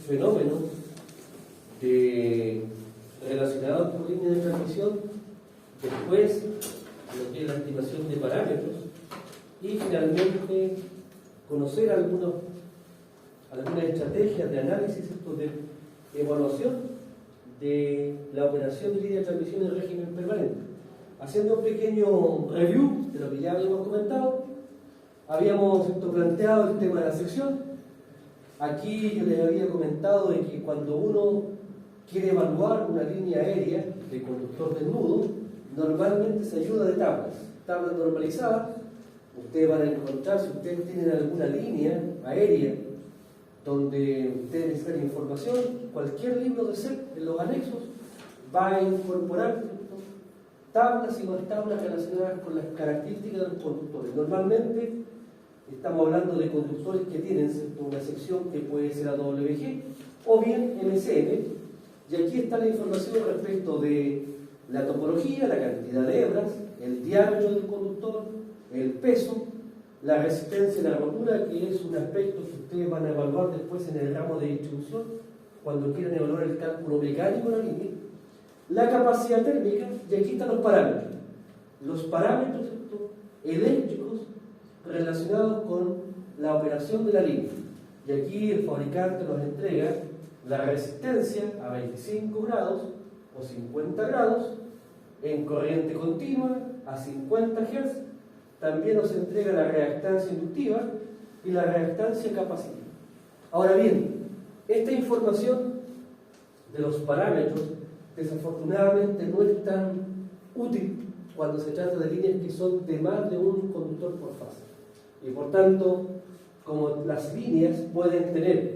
fenómenos relacionados con líneas de transmisión, después lo que es la estimación de parámetros y finalmente conocer algunas estrategias de análisis, de evaluación de la operación de línea de transmisión en régimen permanente. Haciendo un pequeño review de lo que ya habíamos comentado, habíamos planteado el tema de la sección. Aquí yo les había comentado de que cuando uno quiere evaluar una línea aérea de conductor desnudo, normalmente se ayuda de tablas normalizadas. Ustedes van a encontrar, si ustedes tienen alguna línea aérea donde ustedes necesitan información, cualquier libro de SEP en los anexos va a incorporar tablas y más tablas relacionadas con las características de los conductores. Normalmente estamos hablando de conductores que tienen una sección que puede ser AWG o bien MCM, y aquí está la información respecto de la topología, la cantidad de hebras, el diámetro del conductor, el peso, la resistencia y la rotura, que es un aspecto que ustedes van a evaluar después en el ramo de distribución cuando quieran evaluar el cálculo mecánico de la línea, la capacidad térmica, y aquí están los parámetros. Los parámetros eléctricos relacionados con la operación de la línea. Y aquí el fabricante nos entrega la resistencia a 25 grados o 50 grados en corriente continua a 50 Hz. También nos entrega la reactancia inductiva y la reactancia capacitiva. Ahora bien, esta información de los parámetros desafortunadamente no es tan útil cuando se trata de líneas que son de más de un conductor por fase. Y por tanto, como las líneas pueden tener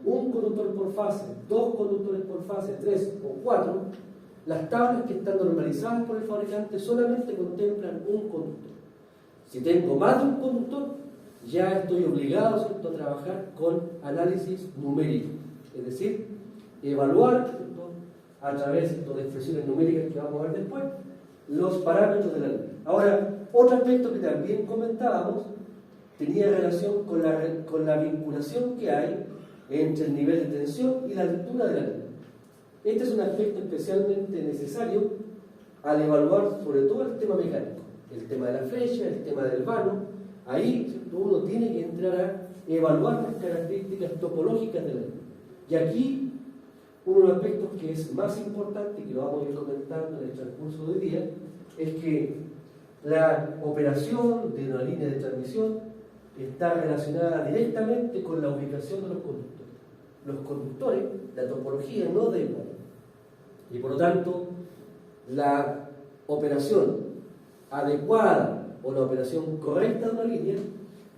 un conductor por fase, dos conductores por fase, 3 o 4, las tablas que están normalizadas por el fabricante solamente contemplan un conductor. Si tengo más de un conductor, ya estoy obligado, ¿cierto?, a trabajar con análisis numérico, es decir, evaluar, ¿cierto?, a través de expresiones numéricas que vamos a ver después, los parámetros de la línea. Ahora, otro aspecto que también comentábamos tenía relación con la vinculación que hay entre el nivel de tensión y la altura de la línea. Este es un aspecto especialmente necesario al evaluar sobre todo el tema mecánico, el tema de la flecha, el tema del vano. Ahí, ¿cierto?, uno tiene que entrar a evaluar las características topológicas de la línea. Y aquí, uno de los aspectos que es más importante, y que lo vamos a ir comentando en el transcurso del día, es que la operación de una línea de transmisión está relacionada directamente con la ubicación de los conductores. Los conductores, la topología no da igual. Y por lo tanto, la operación adecuada o la operación correcta de una línea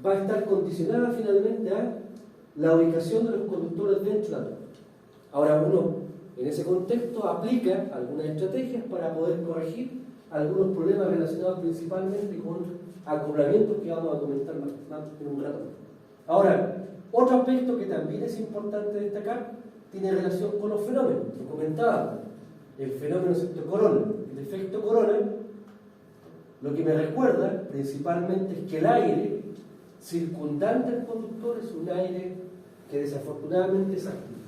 va a estar condicionada finalmente a la ubicación de los conductores dentro de la línea. Ahora uno, en ese contexto, aplica algunas estrategias para poder corregir algunos problemas relacionados principalmente con acoplamientos que vamos a comentar más en un rato. Ahora, otro aspecto que también es importante destacar tiene relación con los fenómenos. Lo comentábamos, el fenómeno corona. El efecto corona, lo que me recuerda principalmente es que el aire circundante al conductor es un aire que desafortunadamente es activo.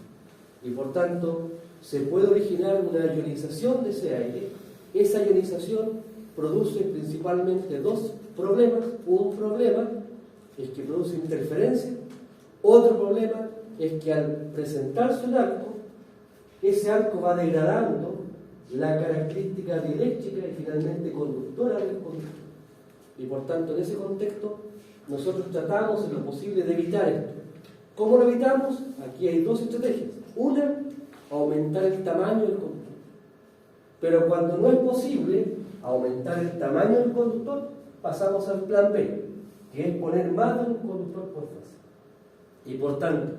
Y por tanto, se puede originar una ionización de ese aire. Esa ionización produce principalmente dos problemas. Un problema es que produce interferencia. Otro problema es que al presentarse un arco, ese arco va degradando la característica dieléctrica y finalmente conductora del conductor. Y por tanto, en ese contexto, nosotros tratamos en lo posible de evitar esto. ¿Cómo lo evitamos? Aquí hay dos estrategias. Una, aumentar el tamaño del conductor. Pero cuando no es posible aumentar el tamaño del conductor, pasamos al plan B, que es poner más de un conductor por fase. Y por tanto,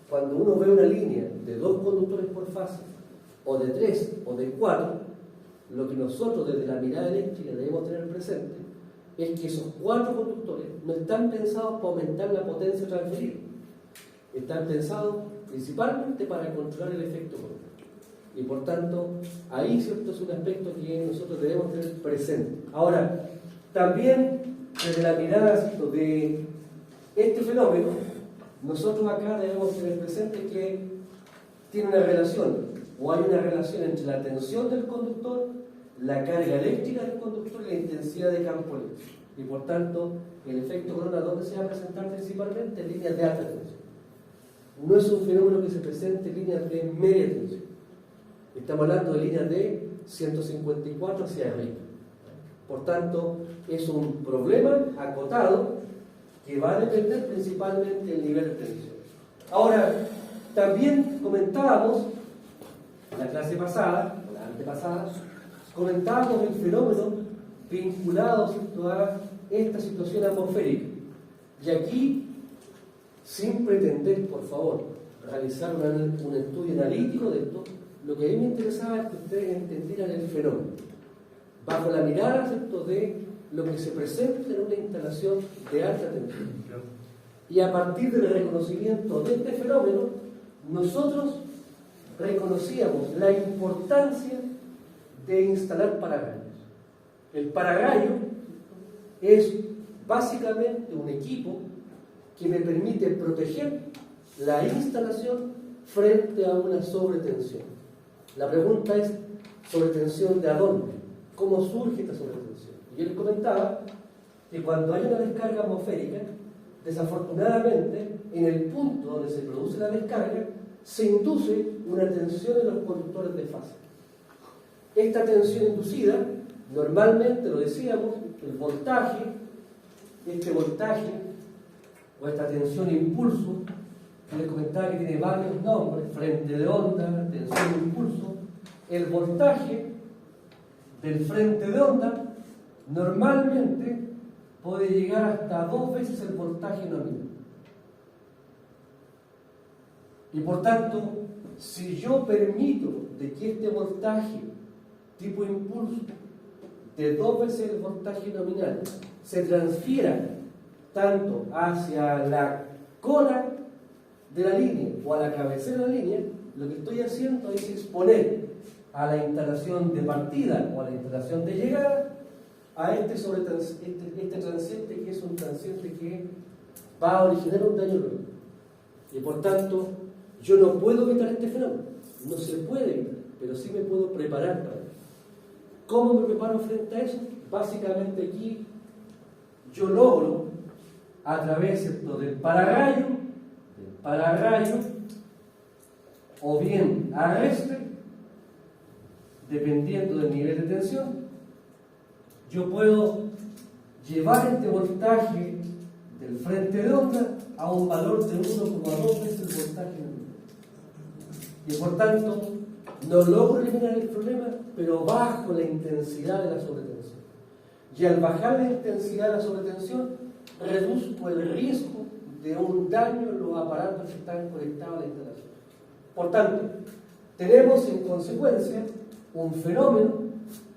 cuando uno ve una línea de 2 conductores por fase, o de 3 o de 4, lo que nosotros desde la mirada eléctrica debemos tener presente es que esos 4 conductores no están pensados para aumentar la potencia transferida. Están pensados principalmente para controlar el efecto corona. Y por tanto, ahí, ¿cierto?, es un aspecto que nosotros debemos tener presente. Ahora, también desde la mirada, ¿cierto?, de este fenómeno, nosotros acá debemos tener presente que tiene una relación, o hay una relación entre la tensión del conductor, la carga eléctrica del conductor y la intensidad de campo eléctrico. Y por tanto, el efecto corona, ¿dónde se va a presentar principalmente? En líneas de alta tensión. No es un fenómeno que se presente en líneas de media tensión. Estamos hablando de líneas de 154 hacia arriba. Por tanto, es un problema acotado que va a depender principalmente del nivel de tensión. Ahora, también comentábamos, en la clase pasada, o la antepasada, comentábamos el fenómeno vinculado a esta situación atmosférica. Y aquí, sin pretender, por favor, realizar un estudio analítico de esto, lo que a mí me interesaba es que ustedes entendieran el fenómeno, bajo la mirada, ¿cierto?, de lo que se presenta en una instalación de alta tensión. Y a partir del reconocimiento de este fenómeno, nosotros reconocíamos la importancia de instalar paragallos. El paragallo es básicamente un equipo que me permite proteger la instalación frente a una sobretensión. La pregunta es, ¿sobretensión de a dónde? ¿Cómo surge esta sobretensión? Y yo les comentaba que cuando hay una descarga atmosférica, desafortunadamente, en el punto donde se produce la descarga, se induce una tensión en los conductores de fase. Esta tensión inducida, normalmente, lo decíamos, el voltaje, este voltaje, o esta tensión impulso, que les comentaba que tiene varios nombres, frente de onda, tensión impulso, el voltaje del frente de onda normalmente puede llegar hasta 2 veces el voltaje nominal. Y por tanto, si yo permito de que este voltaje tipo impulso de 2 veces el voltaje nominal se transfiera tanto hacia la cola de la línea o a la cabecera de la línea, lo que estoy haciendo es exponer a la instalación de partida o a la instalación de llegada a este transiente, que es un transiente que va a originar un daño luego. Y por tanto, yo no puedo evitar este fenómeno, no se puede evitar, pero sí me puedo preparar para ello. ¿Cómo me preparo frente a eso? Básicamente aquí yo logro, a través del paragallo, o bien arrastre, dependiendo del nivel de tensión, yo puedo llevar este voltaje del frente de onda a un valor de 1,2 veces el voltaje nominal. Y por tanto, no logro eliminar el problema, pero bajo la intensidad de la sobretensión. Y al bajar la intensidad de la sobretensión, reduzco el riesgo de un daño en los aparatos que están conectados a la instalación. Por tanto, tenemos en consecuencia un fenómeno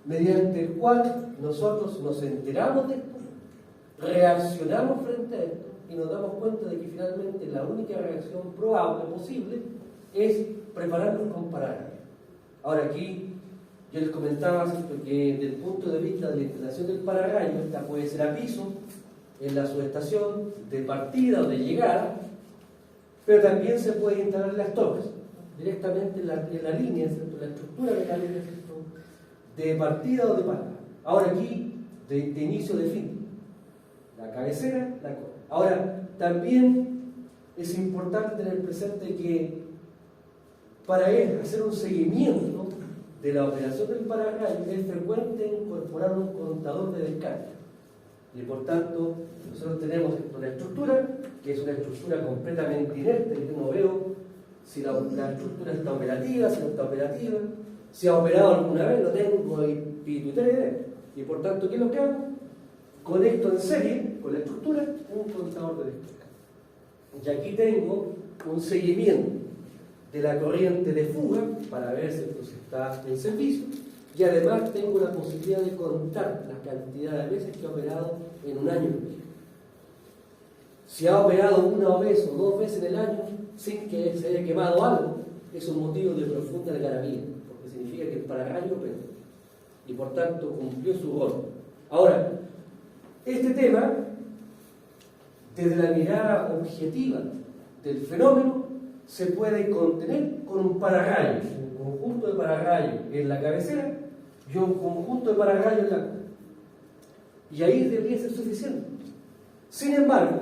mediante el cual nosotros nos enteramos de esto, reaccionamos frente a esto y nos damos cuenta de que finalmente la única reacción probable posible es prepararnos con paragallos. Ahora aquí yo les comentaba, ¿cierto?, que desde el punto de vista de la instalación del paragallo, esta puede ser a piso, en la subestación de partida o de llegada, pero también se puede instalar en las torres, directamente en la línea, ¿cierto?, la estructura de la línea, ¿cierto?, de partida o de parada. Ahora aquí, de inicio de fin, la cabecera, la cola. Ahora, también es importante tener presente que para hacer un seguimiento de la operación del paragallo es frecuente incorporar un contador de descarga. Y por tanto, nosotros tenemos una estructura, que es una estructura completamente inerte, y yo no veo si la estructura está operativa, si no está operativa, si ha operado alguna vez, no tengo pituitaria idea. Y por tanto, ¿qué es lo que hago? Conecto en serie con la estructura un contador de descarga. Y aquí tengo un seguimiento de la corriente de fuga para ver si está en servicio, y además tengo la posibilidad de contar la cantidad de veces que ha operado en un año. Si ha operado una vez o 2 veces en el año sin que se haya quemado algo, es un motivo de profunda algarabía, porque significa que el paragallo operó y por tanto cumplió su rol. Ahora, este tema, desde la mirada objetiva del fenómeno se puede contener con un pararrayo, un conjunto de pararrayos en la cabecera y un conjunto de pararrayos en la cola. Y ahí debería ser suficiente. Sin embargo,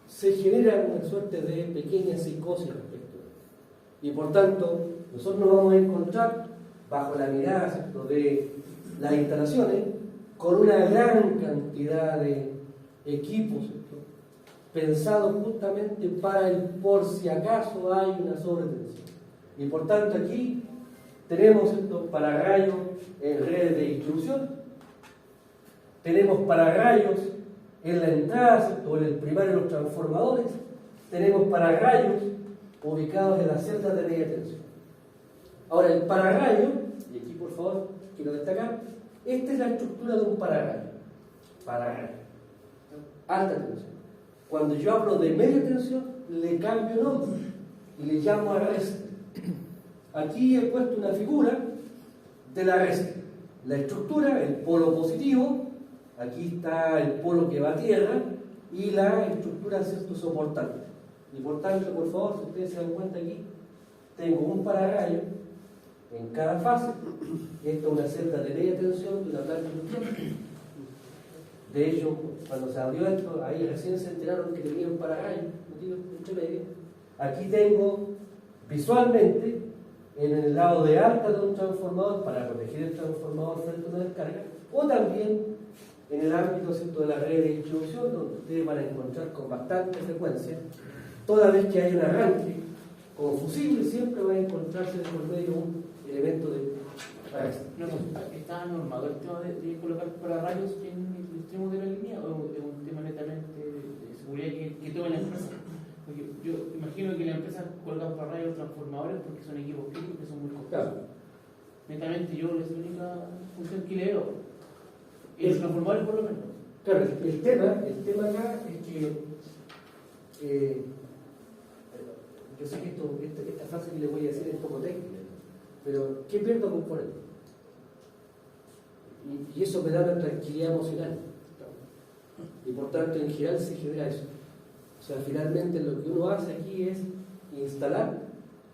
se genera una suerte de pequeña psicosis respecto a esto. Y por tanto, nosotros nos vamos a encontrar, bajo la mirada, ¿cierto?, de las instalaciones, con una gran cantidad de equipos, ¿cierto?, pensados justamente para el por si acaso hay una sobretensión. Y por tanto aquí tenemos, ¿cierto?, pararrayos en redes de distribución, tenemos pararrayos en la entrada, ¿cierto?, en el primario de los transformadores, tenemos pararrayos ubicados en las celdas de media tensión. Ahora el pararrayo, y aquí por favor quiero destacar, esta es la estructura de un pararrayo. Pararrayo. Alta tensión. Cuando yo hablo de media tensión, le cambio nombre y le llamo arrastre. Aquí he puesto una figura del arrastre. La estructura, el polo positivo, aquí está el polo que va a tierra y la estructura, ¿cierto?, soportante. Y por tanto, por favor, si ustedes se dan cuenta aquí, tengo un pararrayo en cada fase. Esto es una celda de media tensión de una planta industrial. De hecho, cuando se abrió esto, ahí recién se enteraron que tenía un pararrayo metido entre medio. Aquí tengo visualmente, en el lado de alta de un transformador, para proteger el transformador frente a una descarga, o también en el ámbito, ¿cierto?, de la red de distribución, donde ustedes van a encontrar con bastante frecuencia, toda vez que hay un arranque con fusible, siempre va a encontrarse por medio un elemento de arrastre. ¿Está normado el tema de colocar pararrayos en el extremo de la línea o es un tema netamente de seguridad que tome la empresa? Porque yo imagino que la empresa coloca pararrayos transformadores porque son equipos críticos que son muy costosos. Claro. Netamente yo es la única función que le veo. Y los transformadores por lo menos. Claro, el tema acá es que yo sé que esta frase que le voy a decir es un poco técnica, pero ¿qué pierdo componente? Y eso me da una tranquilidad emocional. Y por tanto, en general se genera eso. O sea, finalmente lo que uno hace aquí es instalar,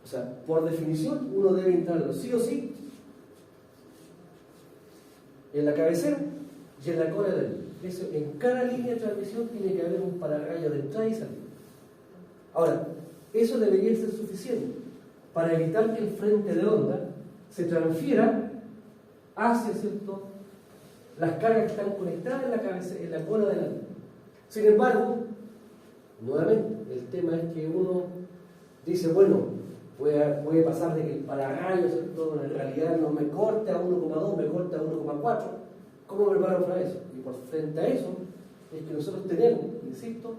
o sea, por definición, uno debe instalarlo sí o sí en la cabecera y en la cola de la línea. Eso, en cada línea de transmisión tiene que haber un pararrayo de entrada y salida. Ahora, eso debería ser suficiente para evitar que el frente de onda se transfiera hacia, ¿cierto?, las cargas que están conectadas en la cabeza, en la cola de la línea. Sin embargo, nuevamente, el tema es que uno dice, bueno, puede pasar de que el pararrayo, ¿cierto?, en realidad no me corte a 1,2, me corte a 1,4. ¿Cómo me preparo para eso? Y por frente a eso es que nosotros tenemos, insisto,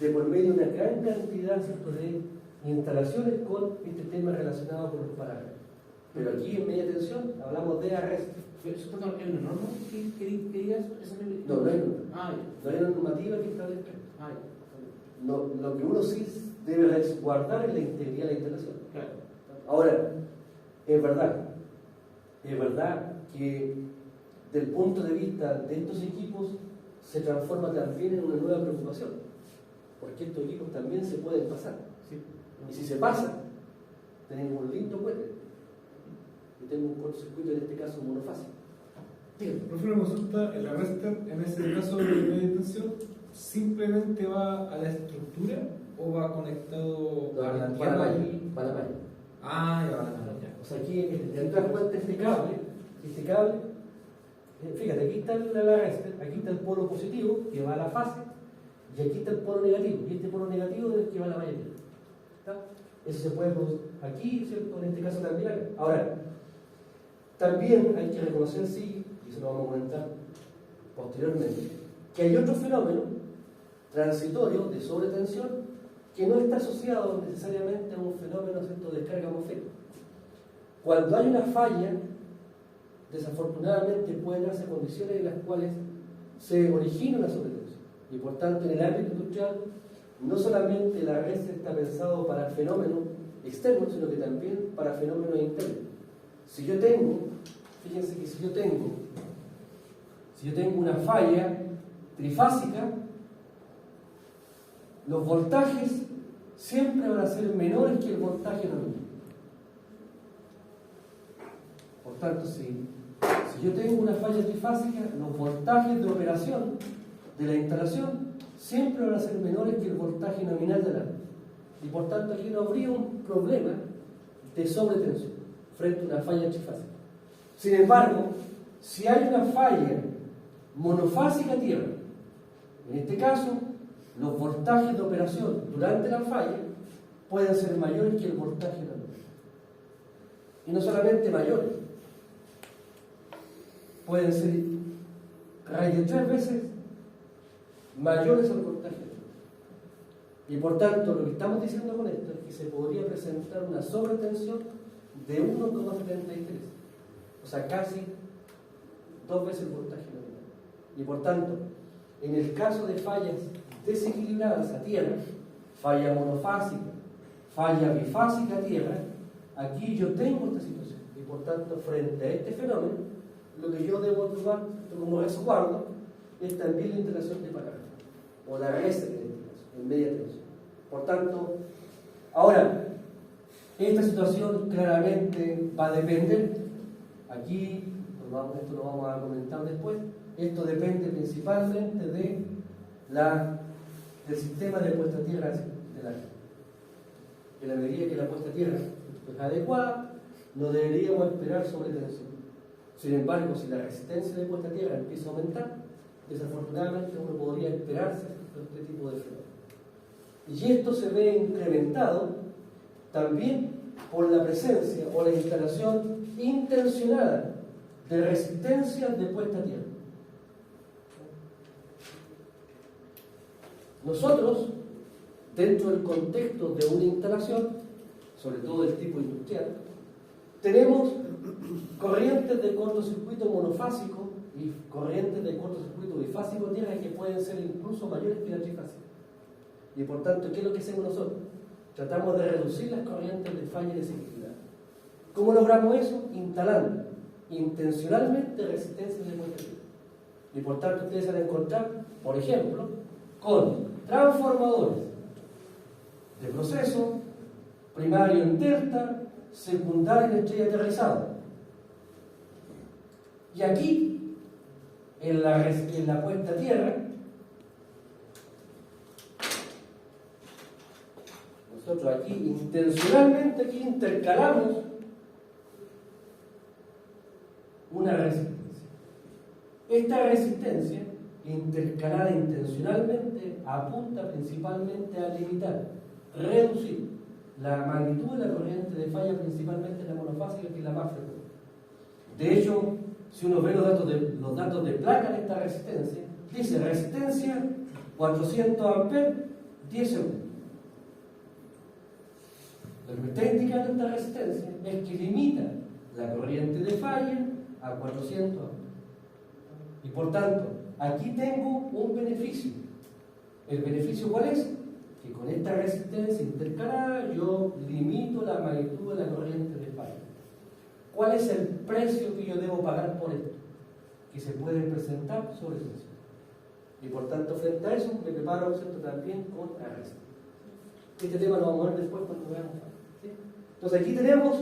de por medio una gran cantidad, ¿cierto?, de instalaciones con este tema relacionado con los pararrayos. Pero aquí en media tensión hablamos de arrastre. ¿Eso está en una norma que diga eso? No, no hay norma. Ah, no hay una normativa que establezca. ah, no, lo que uno sí debe resguardar es la integridad de la instalación. claro. Ahora, es verdad que del punto de vista de estos equipos se transforma también en una nueva preocupación, porque estos equipos también se pueden pasar. Sí. Y si se pasan, tenemos un lindo cohete y tengo un cortocircuito, en este caso monofásico. Profe, una consulta, el arrastre en ese caso de media tensión simplemente va a la estructura o va conectado a la malla. Ah, ya va a la malla. O sea, aquí en el cuenta este cable, fíjate, aquí está el arrastre, aquí está el polo positivo que va a la fase, y aquí está el polo negativo, y este polo negativo es el que va a la malla. ¿Está? Eso se puede producir aquí, ¿cierto? En este caso también acá. Ahora, también hay que reconocer, sí, y eso lo vamos a comentar posteriormente, que hay otro fenómeno transitorio de sobretensión que no está asociado necesariamente a un fenómeno, ¿cierto?, de descarga atmosférica. Cuando hay una falla, desafortunadamente pueden darse condiciones en las cuales se origina una sobretensión. Y por tanto, en el ámbito industrial, no solamente el arrastre está pensado para fenómenos externos, sino que también para fenómenos internos. Si yo tengo, fíjense que si yo tengo una falla trifásica, los voltajes siempre van a ser menores que el voltaje nominal. Por tanto, si yo tengo una falla trifásica, los voltajes de operación de la instalación siempre van a ser menores que el voltaje nominal de la red. Y por tanto aquí no habría un problema de sobretensión frente a una falla trifásica. Sin embargo, si hay una falla monofásica tierra, en este caso, los voltajes de operación durante la falla pueden ser mayores que el voltaje nominal. Y no solamente mayores, pueden ser raíz de 3 veces mayores al voltaje nominal. Y por tanto, lo que estamos diciendo con esto es que se podría presentar una sobretensión de 1,73, o sea, casi 2 veces el voltaje nominal. Y por tanto, en el caso de fallas desequilibradas a tierra, falla monofásica, falla bifásica a tierra, aquí yo tengo esta situación. Y por tanto, frente a este fenómeno, lo que yo debo tomar como resguardo es también la instalación de parámetros, o la reserva en media tensión. Por tanto, ahora, esta situación claramente va a depender, aquí, esto lo vamos a comentar después, esto depende principalmente del sistema de puesta a tierra de la red. En la medida que la puesta a tierra es adecuada, no deberíamos esperar sobretensión. Sin embargo, si la resistencia de puesta a tierra empieza a aumentar, desafortunadamente uno podría esperarse este tipo de fenómenos. Y esto se ve incrementado también por la presencia o la instalación intencionada de resistencias de puesta a tierra. Nosotros, dentro del contexto de una instalación, sobre todo del tipo industrial, tenemos corrientes de cortocircuito monofásico y corrientes de cortocircuito bifásico en tierra que pueden ser incluso mayores que la trifásica. Y por tanto, ¿qué es lo que hacemos nosotros? Tratamos de reducir las corrientes de falla y desequilibrada. ¿Cómo logramos eso? Instalando intencionalmente resistencias de puesta a tierra. Y por tanto, ustedes van a encontrar, por ejemplo, con transformadores de proceso, primario en delta, secundario en estrella aterrizada. Y aquí, en la puesta a tierra, nosotros aquí intencionalmente intercalamos una resistencia. Esta resistencia intercalada intencionalmente apunta principalmente a limitar, reducir la magnitud de la corriente de falla, principalmente la monofásica, que es la más frecuente. De hecho, si uno ve los datos de placa de esta resistencia, dice resistencia 400 amperes, 10 segundos. Lo que me está indicando esta resistencia es que limita la corriente de falla a 400 amperes. Y por tanto, aquí tengo un beneficio. ¿El beneficio cuál es? Que con esta resistencia intercalada yo limito la magnitud de la corriente de falla. ¿Cuál es el precio que yo debo pagar por esto? Que se puede presentar sobretensión. Y por tanto, frente a eso, me preparo también con la resistencia. Este tema lo vamos a ver después cuando veamos. ¿Sí? Entonces aquí tenemos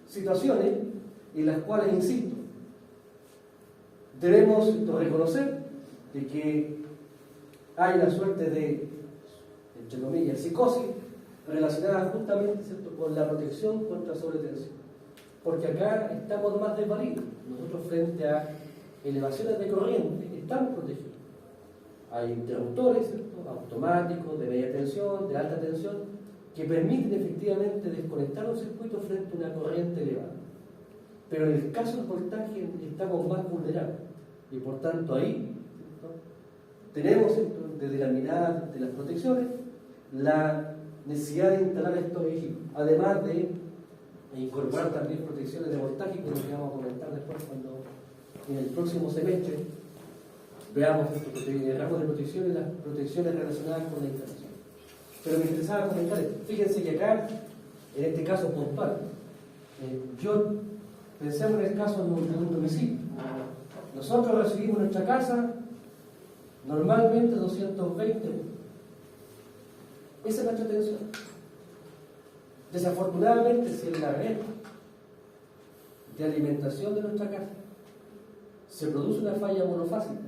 situaciones en las cuales, insisto, debemos reconocer de que hay una suerte de, entre comillas, psicosis relacionada justamente, ¿cierto?, con la protección contra sobretensión. Porque acá estamos más desvalidos. Nosotros, frente a elevaciones de corriente, estamos protegidos. Hay interruptores, ¿cierto?, automáticos, de media tensión, de alta tensión, que permiten efectivamente desconectar un circuito frente a una corriente elevada. Pero en el caso del voltaje estamos más vulnerables. Y por tanto ahí, ¿cierto?, tenemos, ¿cierto?, desde la mirada de las protecciones, la necesidad de instalar estos equipos, además de incorporar también protecciones de voltaje, que es lo que vamos a comentar después cuando en el próximo semestre veamos el rango de protección y las protecciones relacionadas con la instalación. Pero me interesaba comentar esto. Fíjense que acá, en este caso puntual, pensemos en el caso de un domicilio. Nosotros recibimos en nuestra casa normalmente 220 euros. Esa es nuestra tensión. Desafortunadamente, si en la red de alimentación de nuestra casa se produce una falla monofásica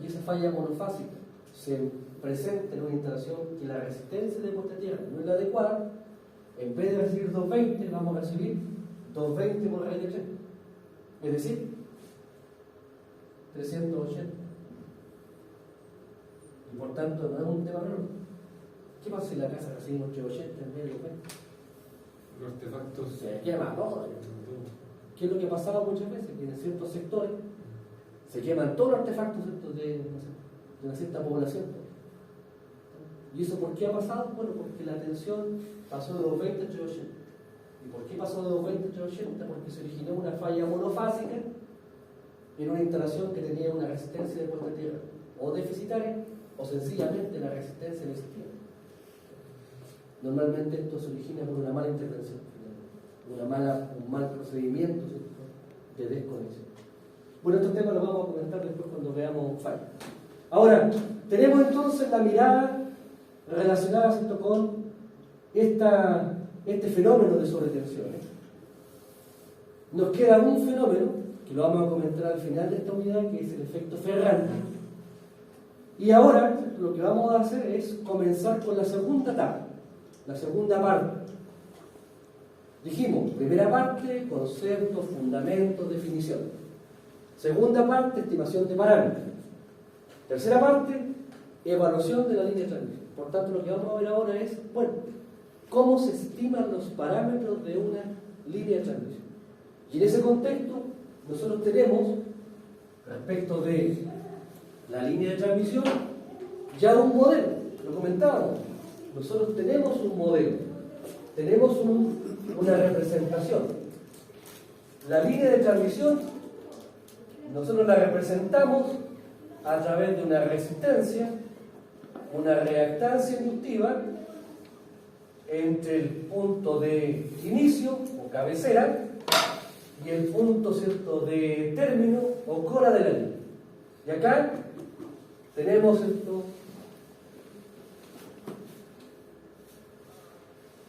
y esa falla monofásica se presenta en una instalación que la resistencia de puesta a tierra no es la adecuada, en vez de recibir 220 vamos a recibir 220 por raíz de 3, es decir, 380. Y por tanto no es un tema menor. ¿Qué pasa si en la casa recibimos 380 en vez de 220? Los artefactos Se quema todo. ¿Qué es lo que pasaba muchas veces? Que en ciertos sectores se queman todos los artefactos de una cierta población. ¿Y eso por qué ha pasado? Bueno, porque la tensión pasó de 220 a 380. ¿Y por qué pasó de 220 a 380? Porque se originó una falla monofásica en una instalación que tenía una resistencia de puesta a tierra o deficitaria, o sencillamente la resistencia no existía. Normalmente esto se origina por una mala intervención, un mal procedimiento, ¿cierto?, de desconexión. Bueno, estos temas los vamos a comentar después cuando veamos fallas. Ahora, tenemos entonces la mirada relacionada, ¿cierto?, con este fenómeno de sobretensión. Nos queda un fenómeno que lo vamos a comentar al final de esta unidad, que es el efecto Ferrante. Y ahora lo que vamos a hacer es comenzar con la segunda etapa, la segunda parte. Dijimos, primera parte, conceptos, fundamentos, definición. Segunda parte, estimación de parámetros. Tercera parte, evaluación de la línea de transmisión. Por tanto, lo que vamos a ver ahora es, bueno, cómo se estiman los parámetros de una línea de transmisión. Y en ese contexto, nosotros tenemos, respecto de la línea de transmisión, ya un modelo, lo comentábamos. Nosotros tenemos un modelo, tenemos una representación. La línea de transmisión, nosotros la representamos a través de una resistencia, una reactancia inductiva entre el punto de inicio o cabecera y el punto, ¿cierto?, de término o cola de la línea. Y acá tenemos esto,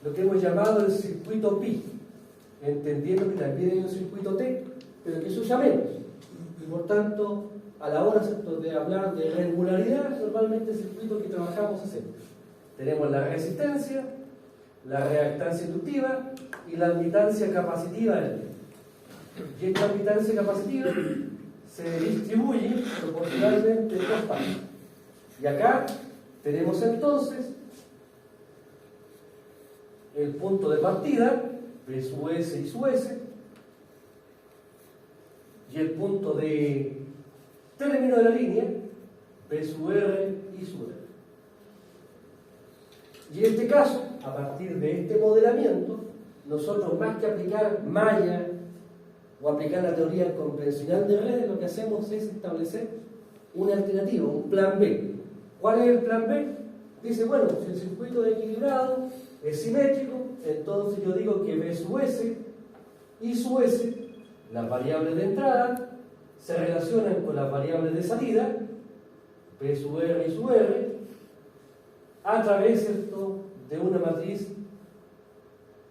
lo que hemos llamado el circuito pi, entendiendo que también hay un circuito T, pero que se usa menos. Y por tanto, a la hora, ¿cierto?, de hablar de regularidad, normalmente el circuito que trabajamos es este. Tenemos la resistencia, la reactancia inductiva y la admitancia capacitiva del medio. Y esta admitancia capacitiva se distribuye proporcionalmente en dos partes. Y acá tenemos entonces el punto de partida, P sub S y sub S, y el punto de término de la línea, P sub R y sub R. Y en este caso, a partir de este modelamiento, nosotros, más que aplicar malla o aplicar la teoría convencional de redes, lo que hacemos es establecer una alternativa, un plan B. ¿Cuál es el plan B? Dice, bueno, si el circuito es equilibrado, es simétrico, entonces yo digo que B sub S y sub S, las variables de entrada, se relacionan con las variables de salida, P sub R y sub R, a través, ¿cierto?, de una matriz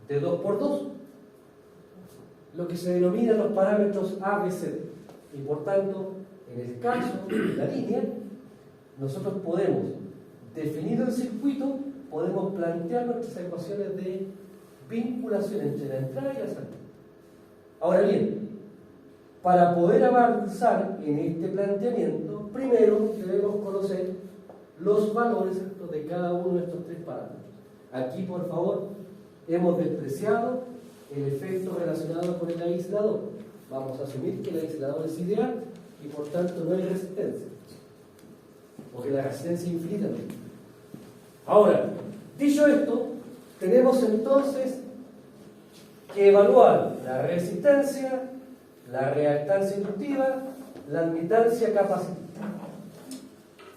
de 2×2, lo que se denomina los parámetros ABCD. Y por tanto, en el caso de la línea, nosotros podemos, definido el circuito, podemos plantear nuestras ecuaciones de vinculación entre la entrada y la salida. Ahora bien, para poder avanzar en este planteamiento, primero debemos conocer los valores, ¿cierto?, de cada uno de estos tres parámetros. Aquí, por favor, hemos despreciado el efecto relacionado con el aislador. Vamos a asumir que el aislador es ideal y por tanto no hay resistencia, porque la resistencia es infinita. Ahora, dicho esto, tenemos entonces que evaluar la resistencia, la reactancia inductiva, la admitancia capacitiva.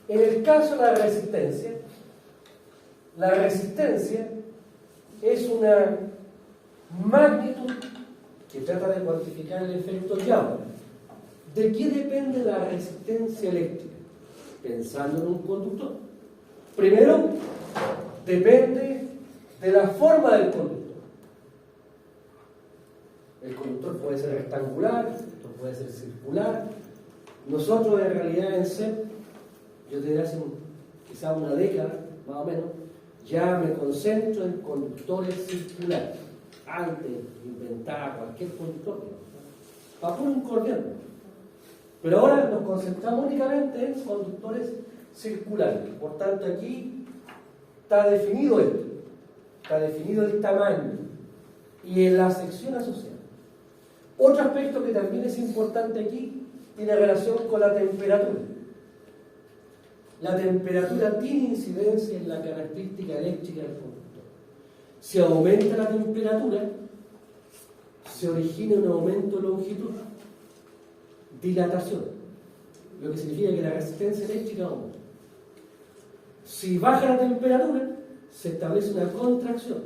En el caso de la resistencia es una magnitud que trata de cuantificar el efecto Joule. ¿De qué depende la resistencia eléctrica? Pensando en un conductor. Primero, depende de la forma del conductor. puede ser rectangular, esto puede ser circular. Nosotros en realidad en CEP, yo desde hace quizá una década, más o menos, ya me concentro en conductores circulares. Antes inventaba cualquier conductor, para puro incordiar. Pero ahora nos concentramos únicamente en conductores circulares. Por tanto, aquí está definido esto, está definido el tamaño y en la sección asociada. Otro aspecto que también es importante aquí tiene relación con la temperatura. La temperatura tiene incidencia en la característica eléctrica del conductor. Si aumenta la temperatura, se origina un aumento de longitud, dilatación, lo que significa que la resistencia eléctrica aumenta. Si baja la temperatura, se establece una contracción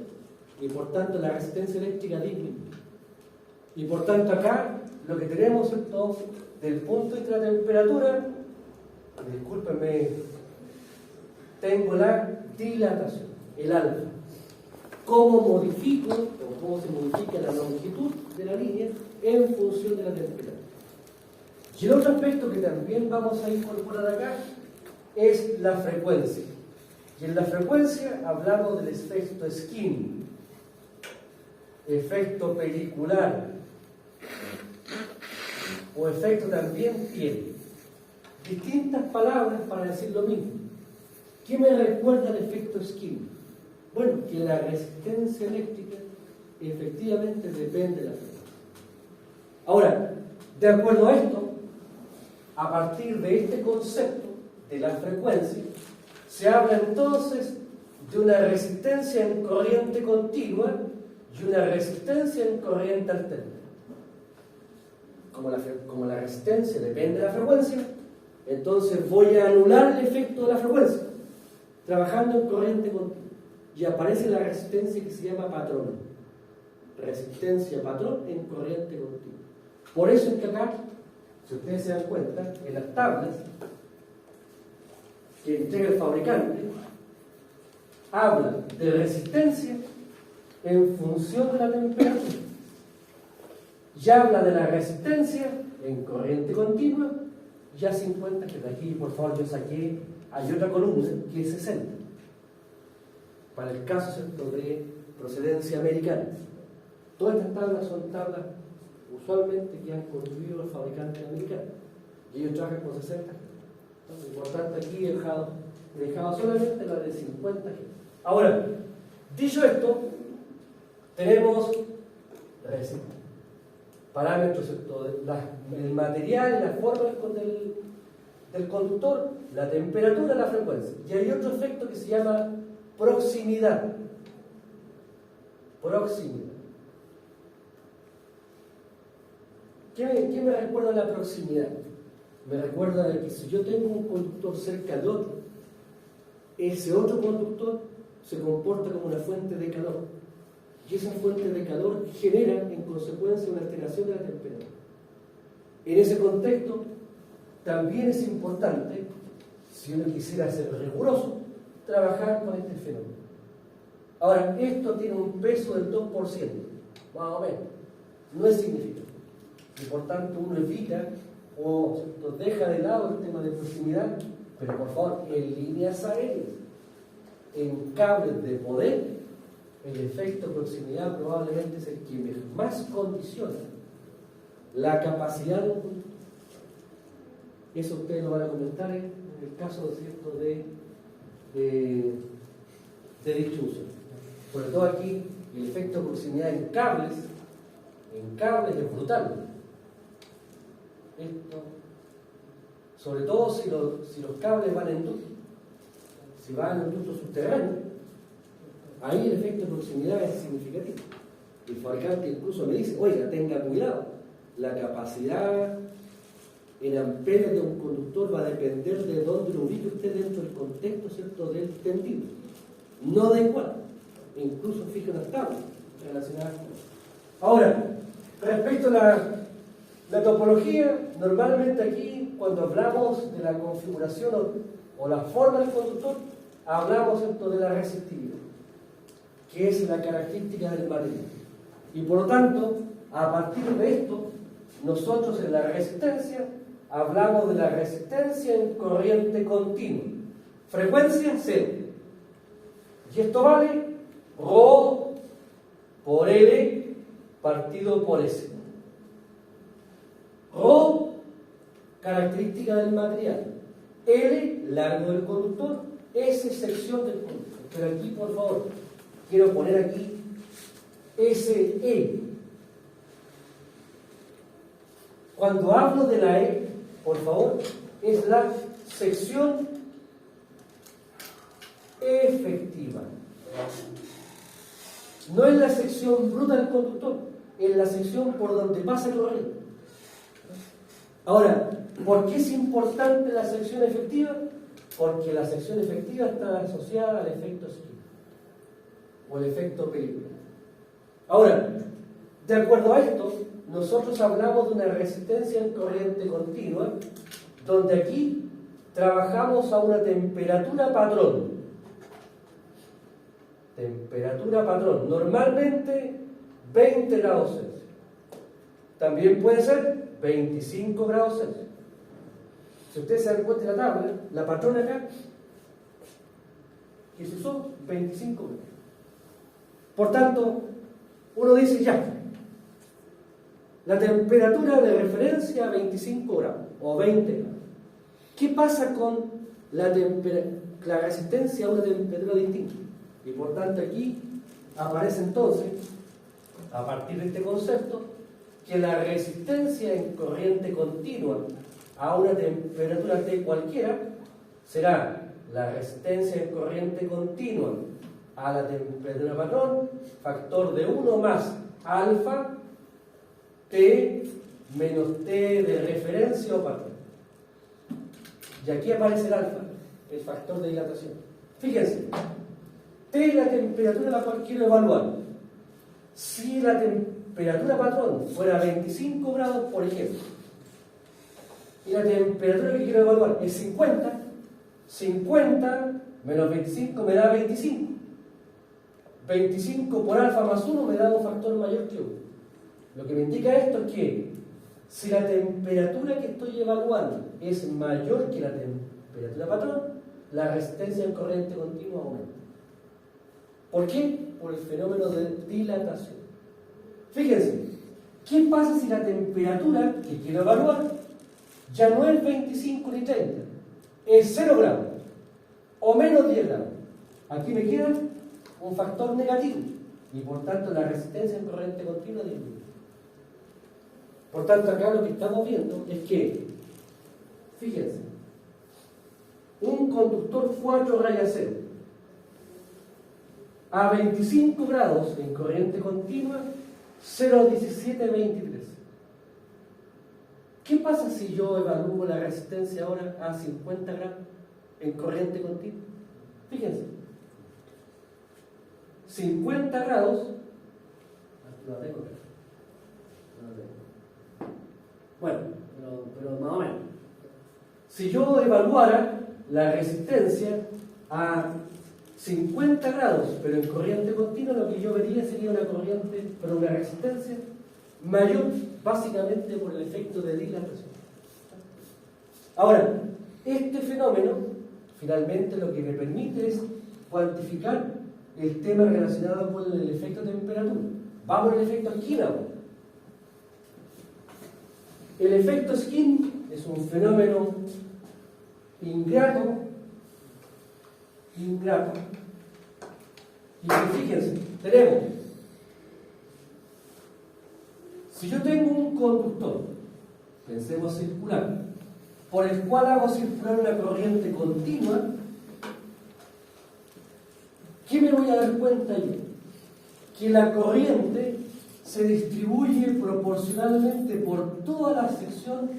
y por tanto la resistencia eléctrica disminuye. Y por tanto acá lo que tenemos entonces, del punto de vista de la temperatura, discúlpenme, tengo la dilatación, el alfa. ¿Cómo modifico o cómo se modifica la longitud de la línea en función de la temperatura? Y el otro aspecto que también vamos a incorporar acá es la frecuencia. Y en la frecuencia hablamos del efecto skin, efecto pelicular o efecto también piel. Distintas palabras para decir lo mismo. ¿Qué me recuerda el efecto skin? Bueno, que la resistencia eléctrica efectivamente depende de la frecuencia. Ahora, de acuerdo a esto, a partir de este concepto de la frecuencia, se habla entonces de una resistencia en corriente continua y una resistencia en corriente alterna. Como la resistencia depende de la frecuencia, entonces voy a anular el efecto de la frecuencia, trabajando en corriente continua. Y aparece la resistencia que se llama patrón. Resistencia patrón en corriente continua. Por eso es que acá, si ustedes se dan cuenta, en las tablas que entrega el fabricante, habla de resistencia en función de la temperatura. Y habla de la resistencia en corriente continua. Ya se dan cuenta que de aquí, por favor, yo saqué, hay otra columna que es 60. Para el caso, ¿cierto?, de procedencia americana. Todas estas tablas son tablas usualmente que han construido los fabricantes americanos. Y ellos trabajan con 60 G. Entonces, por tanto, aquí he dejado solamente la de 50 G. Ahora, dicho esto, tenemos parámetros, ¿cierto?, el material, la forma del conductor, la temperatura, la frecuencia. Y hay otro efecto que se llama proximidad. Proximidad. ¿Qué me recuerda la proximidad? Me recuerda de que si yo tengo un conductor cerca de otro, ese otro conductor se comporta como una fuente de calor. Y esa fuente de calor genera, en consecuencia, una alteración de la temperatura. En ese contexto, también es importante, si uno quisiera ser riguroso, trabajar con este fenómeno. Ahora, esto tiene un peso del 2%, más o menos. No es significativo. Y por tanto uno evita o deja de lado el tema de proximidad, pero por favor, en líneas aéreas, en cables de poder, el efecto proximidad probablemente es el que más condiciona la capacidad de un conductor. Eso ustedes lo van a comentar en el caso, ¿cierto?, de distribución. Sobre todo aquí, el efecto de proximidad en cables es brutal. Esto, sobre todo si los cables van en ducto, si van en ducto subterráneo, ahí el efecto de proximidad es significativo. El fabricante incluso me dice, oiga, tenga cuidado, la capacidad en amperes de un conductor va a depender de dónde lo ubique usted dentro del contexto, ¿cierto?, del tendido. No da igual. Incluso fija las tablas relacionadas con eso. Ahora, respecto a la topología, normalmente aquí, cuando hablamos de la configuración o la forma del conductor, hablamos, ¿cierto?, de la resistividad, que es la característica del material. Y por lo tanto, a partir de esto, nosotros en la resistencia hablamos de la resistencia en corriente continua. Frecuencia 0. Y esto vale ρ por L partido por S. Ρ, característica del material. L, largo del conductor. S, sección del conductor. Pero aquí, por favor, quiero poner aquí SE. Cuando hablo de la E, por favor, es la sección efectiva. No es la sección bruta del conductor, es la sección por donde pasa el corriente. Ahora, ¿por qué es importante la sección efectiva? Porque la sección efectiva está asociada al efecto Skin o el efecto película. Ahora, de acuerdo a esto, nosotros hablamos de una resistencia en corriente continua, donde aquí trabajamos a una temperatura patrón. Temperatura patrón, normalmente 20 grados Celsius. También puede ser 25 grados Celsius. Si ustedes se dan cuenta de la tabla, la patrón acá, que se usó 25 grados. Por tanto, uno dice ya, la temperatura de referencia 25 grados o 20 grados. ¿Qué pasa con la resistencia a una temperatura distinta? Y por tanto aquí aparece entonces, a partir de este concepto, que la resistencia en corriente continua a una temperatura T cualquiera será la resistencia en corriente continua a la temperatura patrón, factor de 1 más alfa T menos T de referencia o patrón. Y aquí aparece el alfa, el factor de dilatación. Fíjense, T es la temperatura a la cual quiero evaluar. Si la temperatura patrón fuera 25 grados, por ejemplo, y la temperatura que quiero evaluar es 50, 50 menos 25 me da 25. 25 por alfa más 1 me da un factor mayor que 1. Lo que me indica esto es que si la temperatura que estoy evaluando es mayor que la temperatura patrón, la resistencia en corriente continua aumenta. ¿Por qué? Por el fenómeno de dilatación. Fíjense, ¿qué pasa si la temperatura que quiero evaluar ya no es 25 ni 30? Es 0 grados o menos 10 grados. Aquí me queda un factor negativo y por tanto la resistencia en corriente continua disminuye. Por tanto, acá lo que estamos viendo es que, fíjense, un conductor 4 raya 0 a 25 grados en corriente continua, 0,1723. ¿Qué pasa si yo evalúo la resistencia ahora a 50 grados en corriente continua? Fíjense, 50 grados, aquí lo tengo. Bueno, pero más o menos. Si yo evaluara la resistencia a 50 grados, pero en corriente continua, lo que yo vería sería una resistencia mayor, básicamente por el efecto de dilatación. Ahora, este fenómeno, finalmente, lo que me permite es cuantificar el tema relacionado con el efecto de temperatura. Vamos al efecto Skin ahora. El efecto Skin es un fenómeno ingrato. Y fíjense, tenemos, si yo tengo un conductor, pensemos circular, por el cual hago circular una corriente continua, ¿qué me voy a dar cuenta yo? Que la corriente se distribuye proporcionalmente por toda la sección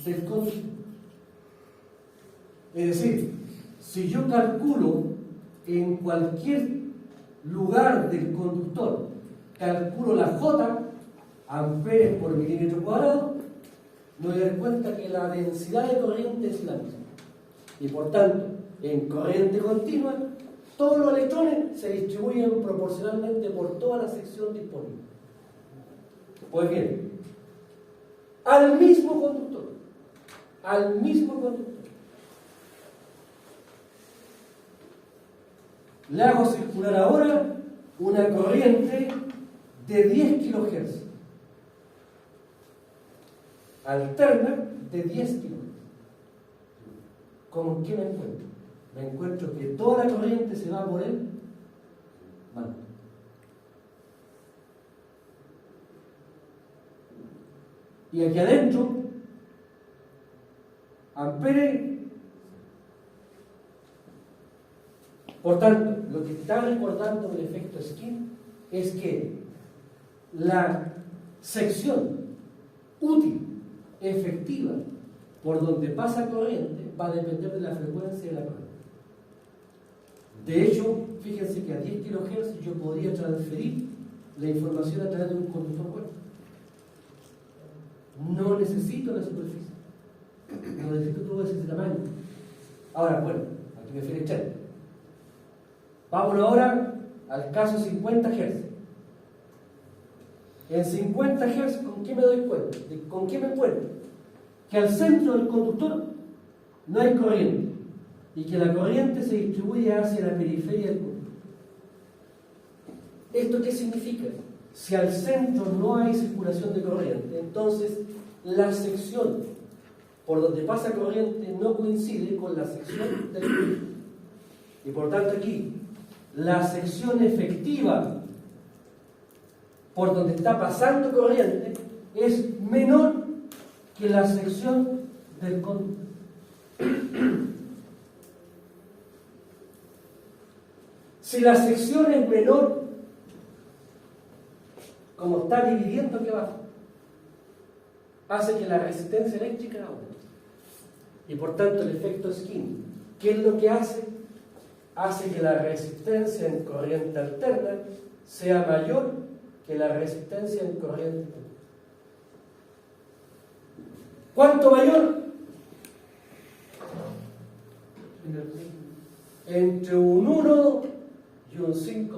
del conductor. Es decir, si yo calculo en cualquier lugar del conductor, calculo la J, amperes por milímetro cuadrado, me voy a dar cuenta que la densidad de corriente es la misma. Y por tanto, en corriente continua, todos los electrones se distribuyen proporcionalmente por toda la sección disponible. Pues bien, al mismo conductor, le hago circular ahora una corriente de 10 kHz, alterna de 10 kHz. ¿Con qué me encuentro? Me encuentro que toda la corriente se va por el manto. Y aquí adentro, ampere. Por tanto, lo que está recordando el efecto Skin es que la sección útil, efectiva, por donde pasa corriente, va a depender de la frecuencia de la corriente. De hecho, fíjense que a 10 kHz yo podría transferir la información a través de un conductor bueno. No necesito la superficie, no necesito todo ese tamaño. Ahora, bueno, aquí me fui a echar. Vámonos ahora al caso 50 Hz. En 50 Hz, ¿con qué me doy cuenta? ¿Con qué me encuentro? Que al centro del conductor no hay corriente y que la corriente se distribuye hacia la periferia del conductor. ¿Esto qué significa? Si al centro no hay circulación de corriente, entonces la sección por donde pasa corriente no coincide con la sección del conductor. Y por tanto aquí, la sección efectiva por donde está pasando corriente es menor que la sección del conductor. Si la sección es menor, como está dividiendo aquí abajo, hace que la resistencia eléctrica aumente. Y por tanto el efecto Skin, ¿qué es lo que hace? Hace que la resistencia en corriente alterna sea mayor que la resistencia en corriente alterna. ¿Cuánto mayor? Entre un 1 y un 5%.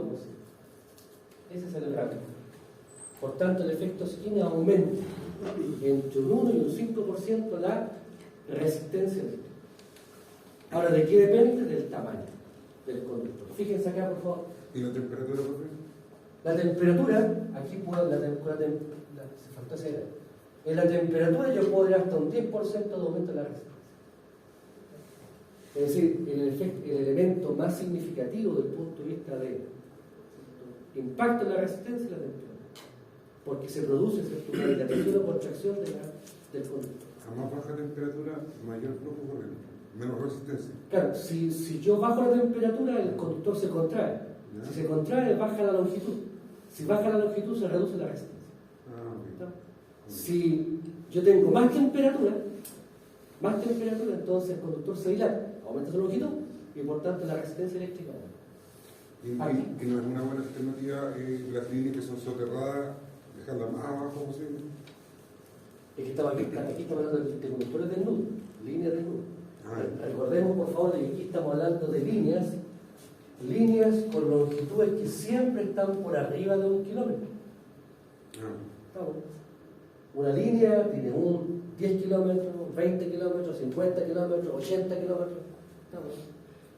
Ese es el rango. Por tanto, el efecto Skin aumenta entre un 1 y un 5% la resistencia eléctrica. Ahora, ¿de qué depende? Del tamaño del conductor. Fíjense acá, por favor. ¿Y la temperatura, profe? La temperatura, aquí puedo, se faltó hacer. En la temperatura yo puedo ir hasta un 10% de aumento de la resistencia. Es decir, el elemento más significativo desde el punto de vista de impacto en la resistencia es la temperatura. Porque se produce una dilatación o contracción del conductor. A más baja temperatura, mayor flujo corriente, menos resistencia. Claro, si yo bajo la temperatura, el conductor se contrae. ¿Ya? Si se contrae, baja la longitud. Si baja la longitud, se reduce la resistencia. Ah, ok. Si yo tengo más temperatura, entonces el conductor se dilata, aumenta su longitud y por tanto la resistencia eléctrica aumenta. ¿Y no es una buena alternativa las líneas que son soterradas, dejarlas más abajo posible? Es que aquí estamos hablando de conductores desnudos, líneas desnudas. Ah, Recordemos por favor de que aquí estamos hablando de líneas con longitudes que siempre están por arriba de 1 kilómetro. ah. Una línea tiene 10 kilómetros, 20 kilómetros, 50 kilómetros, 80 kilómetros.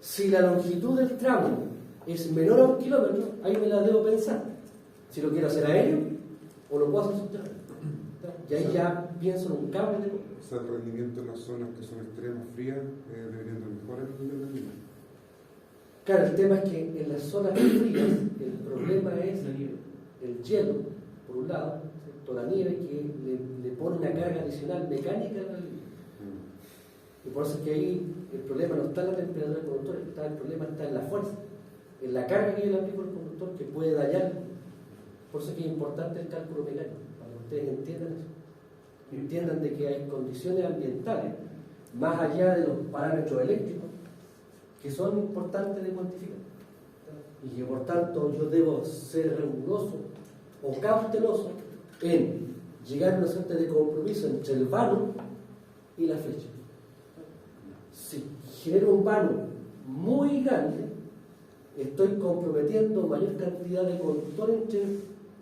Si la longitud del tramo es menor a 1 kilómetro, ahí me la debo pensar. Si lo quiero hacer aéreo o lo puedo hacer subterráneo. Y ahí ya pienso en un cable de... O sea, el rendimiento en las zonas que son extremas, frías, deberían de mejorar el rendimiento. Claro, el tema es que en las zonas frías el problema es el hielo, por un lado, ¿cierto? La nieve que le pone una carga adicional mecánica a la línea. Y por eso es que ahí el problema no está en la temperatura del conductor, el problema está en la fuerza, en la carga que yo le aplico al conductor que puede dañar. Por eso es que es importante el cálculo mecánico, para que ustedes entiendan eso. Entiendan de que hay condiciones ambientales, más allá de los parámetros eléctricos, que son importantes de cuantificar. Y que por tanto yo debo ser riguroso o cauteloso en llegar a una suerte de compromiso entre el vano y la flecha. Si genero un vano muy grande, estoy comprometiendo mayor cantidad de conductor entre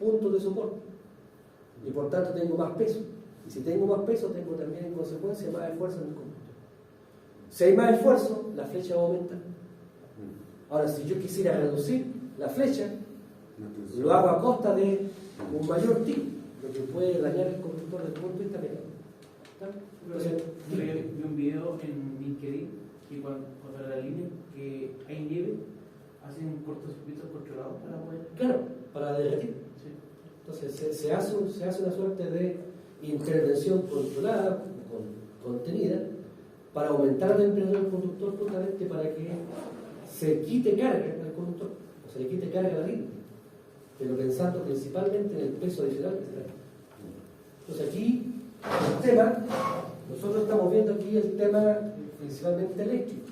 puntos de soporte. y por tanto tengo más peso. Y si tengo más peso, tengo también en consecuencia más esfuerzo en el conductor. Si hay más esfuerzo, la flecha va a aumentar. Ahora, si yo quisiera reducir la flecha, lo hago a costa de un mayor tiro, lo que puede dañar el conductor desde el punto de vista mecánico. Entonces, Yo vi un video en LinkedIn que cuando la línea que hay nieve hacen cortocircuitos controlados para poder. claro, para derretir. Sí. Entonces se hace una suerte de intervención controlada, contenida, para aumentar la temperatura del conductor justamente para que se quite carga al conductor, o se le quite carga a la línea, pero pensando principalmente en el peso adicional que se trae. Entonces aquí el tema, nosotros estamos viendo aquí el tema principalmente eléctrico,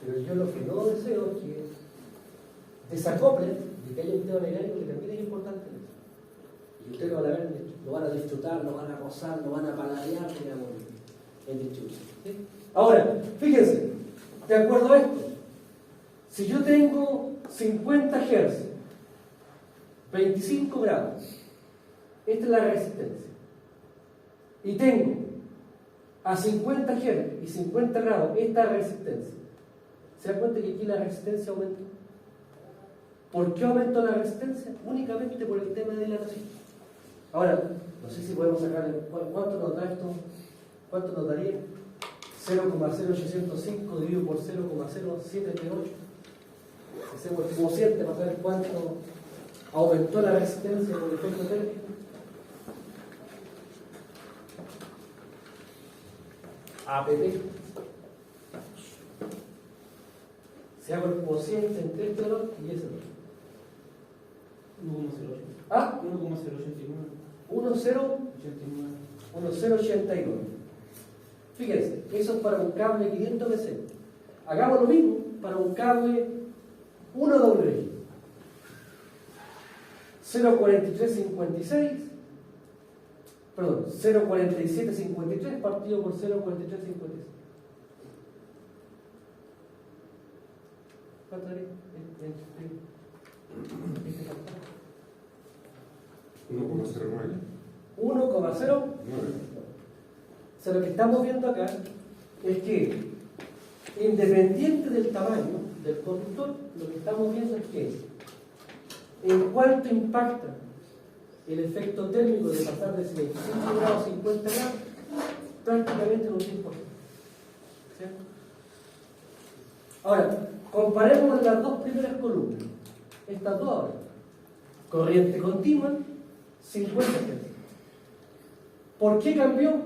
pero yo lo que no deseo es que desacople de que haya un tema mecánico que también es importante. Y ustedes lo van a ver, lo van a disfrutar, lo van a gozar, lo van a paladear, digamos, en distribución. ¿Sí? Ahora, fíjense, de acuerdo a esto, si yo tengo 50 Hz, 25 grados, esta es la resistencia, y tengo a 50 Hz y 50 grados esta resistencia, ¿se dan cuenta que aquí la resistencia aumentó? ¿Por qué aumentó la resistencia? Únicamente por el tema de la dilatación. Ahora, no sé si podemos sacar cuánto nos da esto, cuánto nos daría 0,0805 dividido por 0,0738. Hacemos el cociente para saber cuánto aumentó la resistencia con el efecto térmico. APP. Se hago el cociente entre este valor y ese valor. 1,08. ¿Ah? 1,089. 1089. Fíjense, eso es para un cable 500 BC. Hagamos lo mismo para un cable 1WI. 0,4356, perdón, 0,4753 partido por 0,4356. ¿Cuánto haría? 1,09. 1,0. O sea, lo que estamos viendo acá es que, independiente del tamaño del conductor, lo que estamos viendo es que en cuanto impacta el efecto térmico de pasar de 75 grados a 50 grados, prácticamente no tiene importancia. ¿Cierto? Ahora, comparemos las dos primeras columnas, estas dos ahora. Corriente continua, 50 Hz. ¿Por qué cambió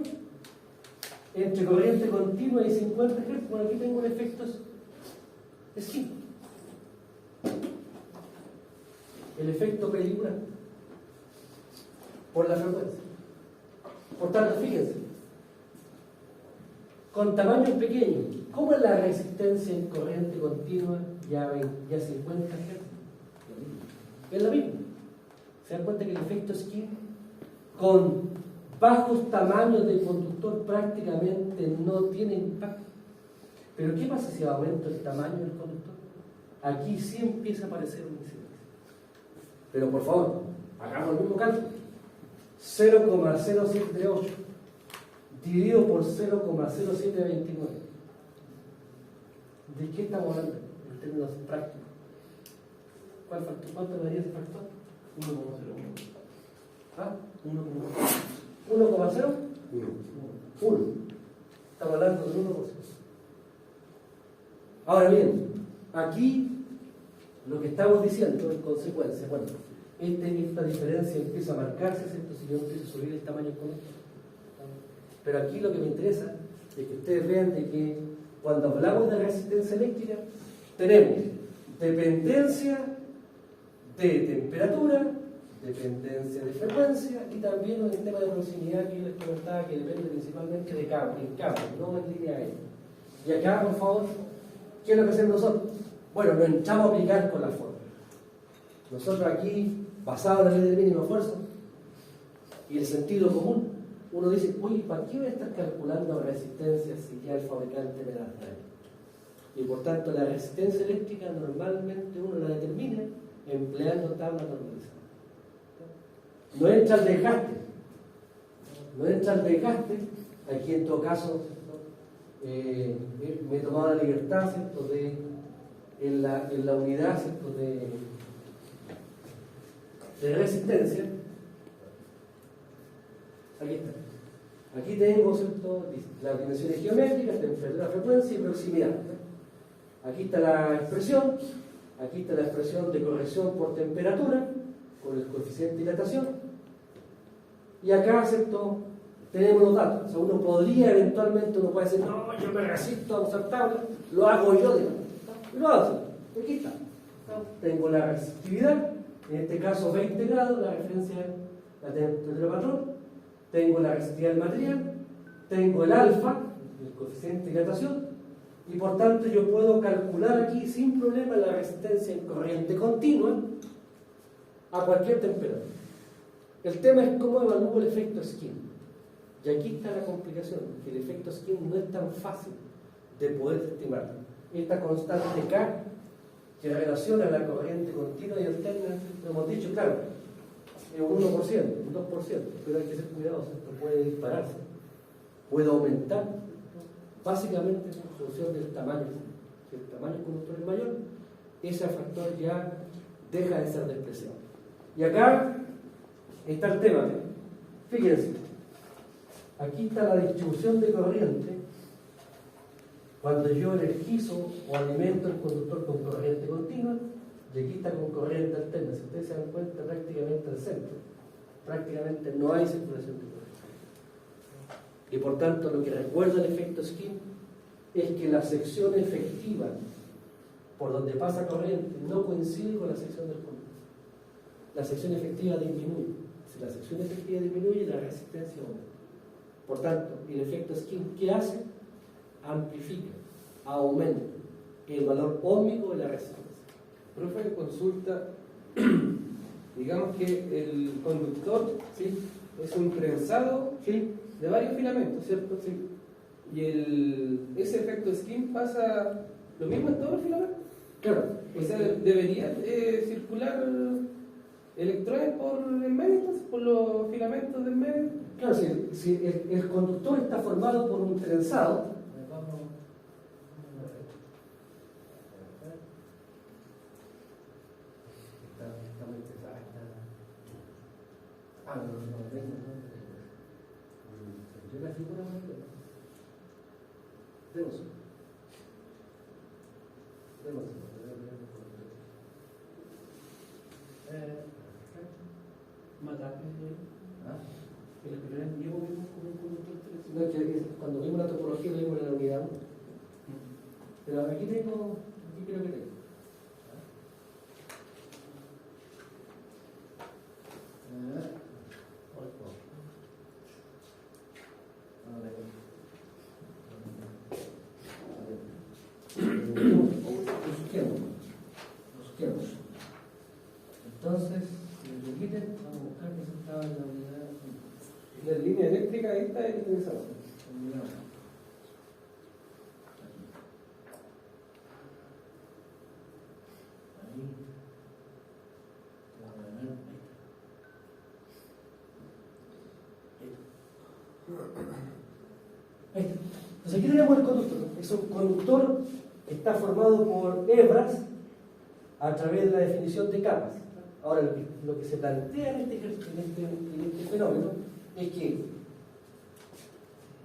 entre corriente continua y 50 Hz? Bueno, aquí tengo un efecto esquina. El efecto película por la frecuencia. Por tanto, fíjense, con tamaños pequeños, ¿cómo es la resistencia en corriente continua ya 50 Hz? Es la misma. ¿Se dan cuenta que el efecto esquina con bajos tamaños de conductor prácticamente no tiene impacto? Pero ¿qué pasa si aumento el tamaño del conductor? Aquí sí empieza a aparecer una incidencia. Pero por favor, hagamos el mismo cálculo. 0,0738 dividido por 0,0729. ¿De qué estamos hablando en términos prácticos? ¿Cuánto me daría ese factor? 1,01. ¿Ah? 1,01. 1,0. 1. Estamos hablando del 1%. Ahora bien, aquí lo que estamos diciendo en consecuencia, bueno, esta diferencia empieza a marcarse, ¿cierto? Si yo empiezo a subir el tamaño del conductor. Pero aquí lo que me interesa es que ustedes vean de que cuando hablamos de resistencia eléctrica, tenemos dependencia de temperatura, dependencia de frecuencia y también un sistema de proximidad que yo les comentaba que depende principalmente de cable, no en línea aérea. Y acá, por favor, ¿qué es lo que hacemos nosotros? Bueno, lo entramos a aplicar con la fórmula. Nosotros aquí, basado en la ley del mínimo esfuerzo y el sentido común, uno dice, uy, ¿para qué voy a estar calculando resistencias si ya el fabricante me las trae? Y por tanto, la resistencia eléctrica normalmente uno la determina empleando tabla normalizada. No entra al desgaste, no entra el desgaste, aquí en todo caso me he tomado la libertad, ¿cierto?, de en la unidad, ¿cierto?, de resistencia. Aquí está. Aquí tengo, ¿cierto?, las dimensiones geométricas, temperatura, frecuencia y proximidad. Aquí está la expresión, aquí está la expresión de corrección por temperatura, con el coeficiente de dilatación. Y acá, ¿cierto?, tenemos los datos. O sea, uno podría eventualmente, uno puede decir, no, yo me resisto a usar tabla, lo hago yo, digamos. Y lo hago. Aquí está. Tengo la resistividad, en este caso 20 grados, la referencia la temperatura patrón. Tengo la resistividad del material, tengo el alfa, el coeficiente de dilatación, y por tanto yo puedo calcular aquí sin problema la resistencia en corriente continua a cualquier temperatura. El tema es cómo evalúo el efecto skin. Y aquí está la complicación, que el efecto skin no es tan fácil de poder estimar. Esta constante K que relaciona la corriente continua y alterna, lo hemos dicho, claro, es un 1%, un 2%, pero hay que ser cuidadoso, esto puede dispararse, puede aumentar, básicamente en función del tamaño. Si el tamaño del conductor es mayor, ese factor ya deja de ser despreciable. Y acá está el tema. Fíjense, aquí está la distribución de corriente cuando yo energizo o alimento el conductor con corriente continua, y aquí está con corriente alterna. Si ustedes se dan cuenta, prácticamente al centro, prácticamente no hay circulación de corriente. Y por tanto, lo que recuerda el efecto skin es que la sección efectiva por donde pasa corriente no coincide con la sección del conductor. La sección efectiva disminuye. Si la sección efectiva disminuye, la resistencia aumenta. Por tanto, el efecto skin, ¿qué hace? Amplifica, aumenta el valor óhmico de la resistencia. Profe, consulta, digamos que el conductor, ¿sí?, es un prensado, ¿Sí? de varios filamentos, ¿cierto? Sí. Y ese efecto skin pasa lo mismo en todos los filamentos. Claro. O sea, debería circular electrones por el medio, entonces, por los filamentos del medio. Claro, si el conductor está formado por un trenzado, yo la figura Más rápido. ¿Ah? Que la primera vez llevo mismo como un conductor No, es que cuando vimos la topología lo vimos en la unidad. Pero aquí creo que tengo. Busquemos. Entonces, si me permiten, vamos a buscar que se estaba en la unidad. La línea eléctrica ahí está interesada. Ahí está. Entonces aquí tenemos el conductor. Es un conductor que está formado por hebras a través de la definición de capas. Ahora, lo que se plantea en este fenómeno es que,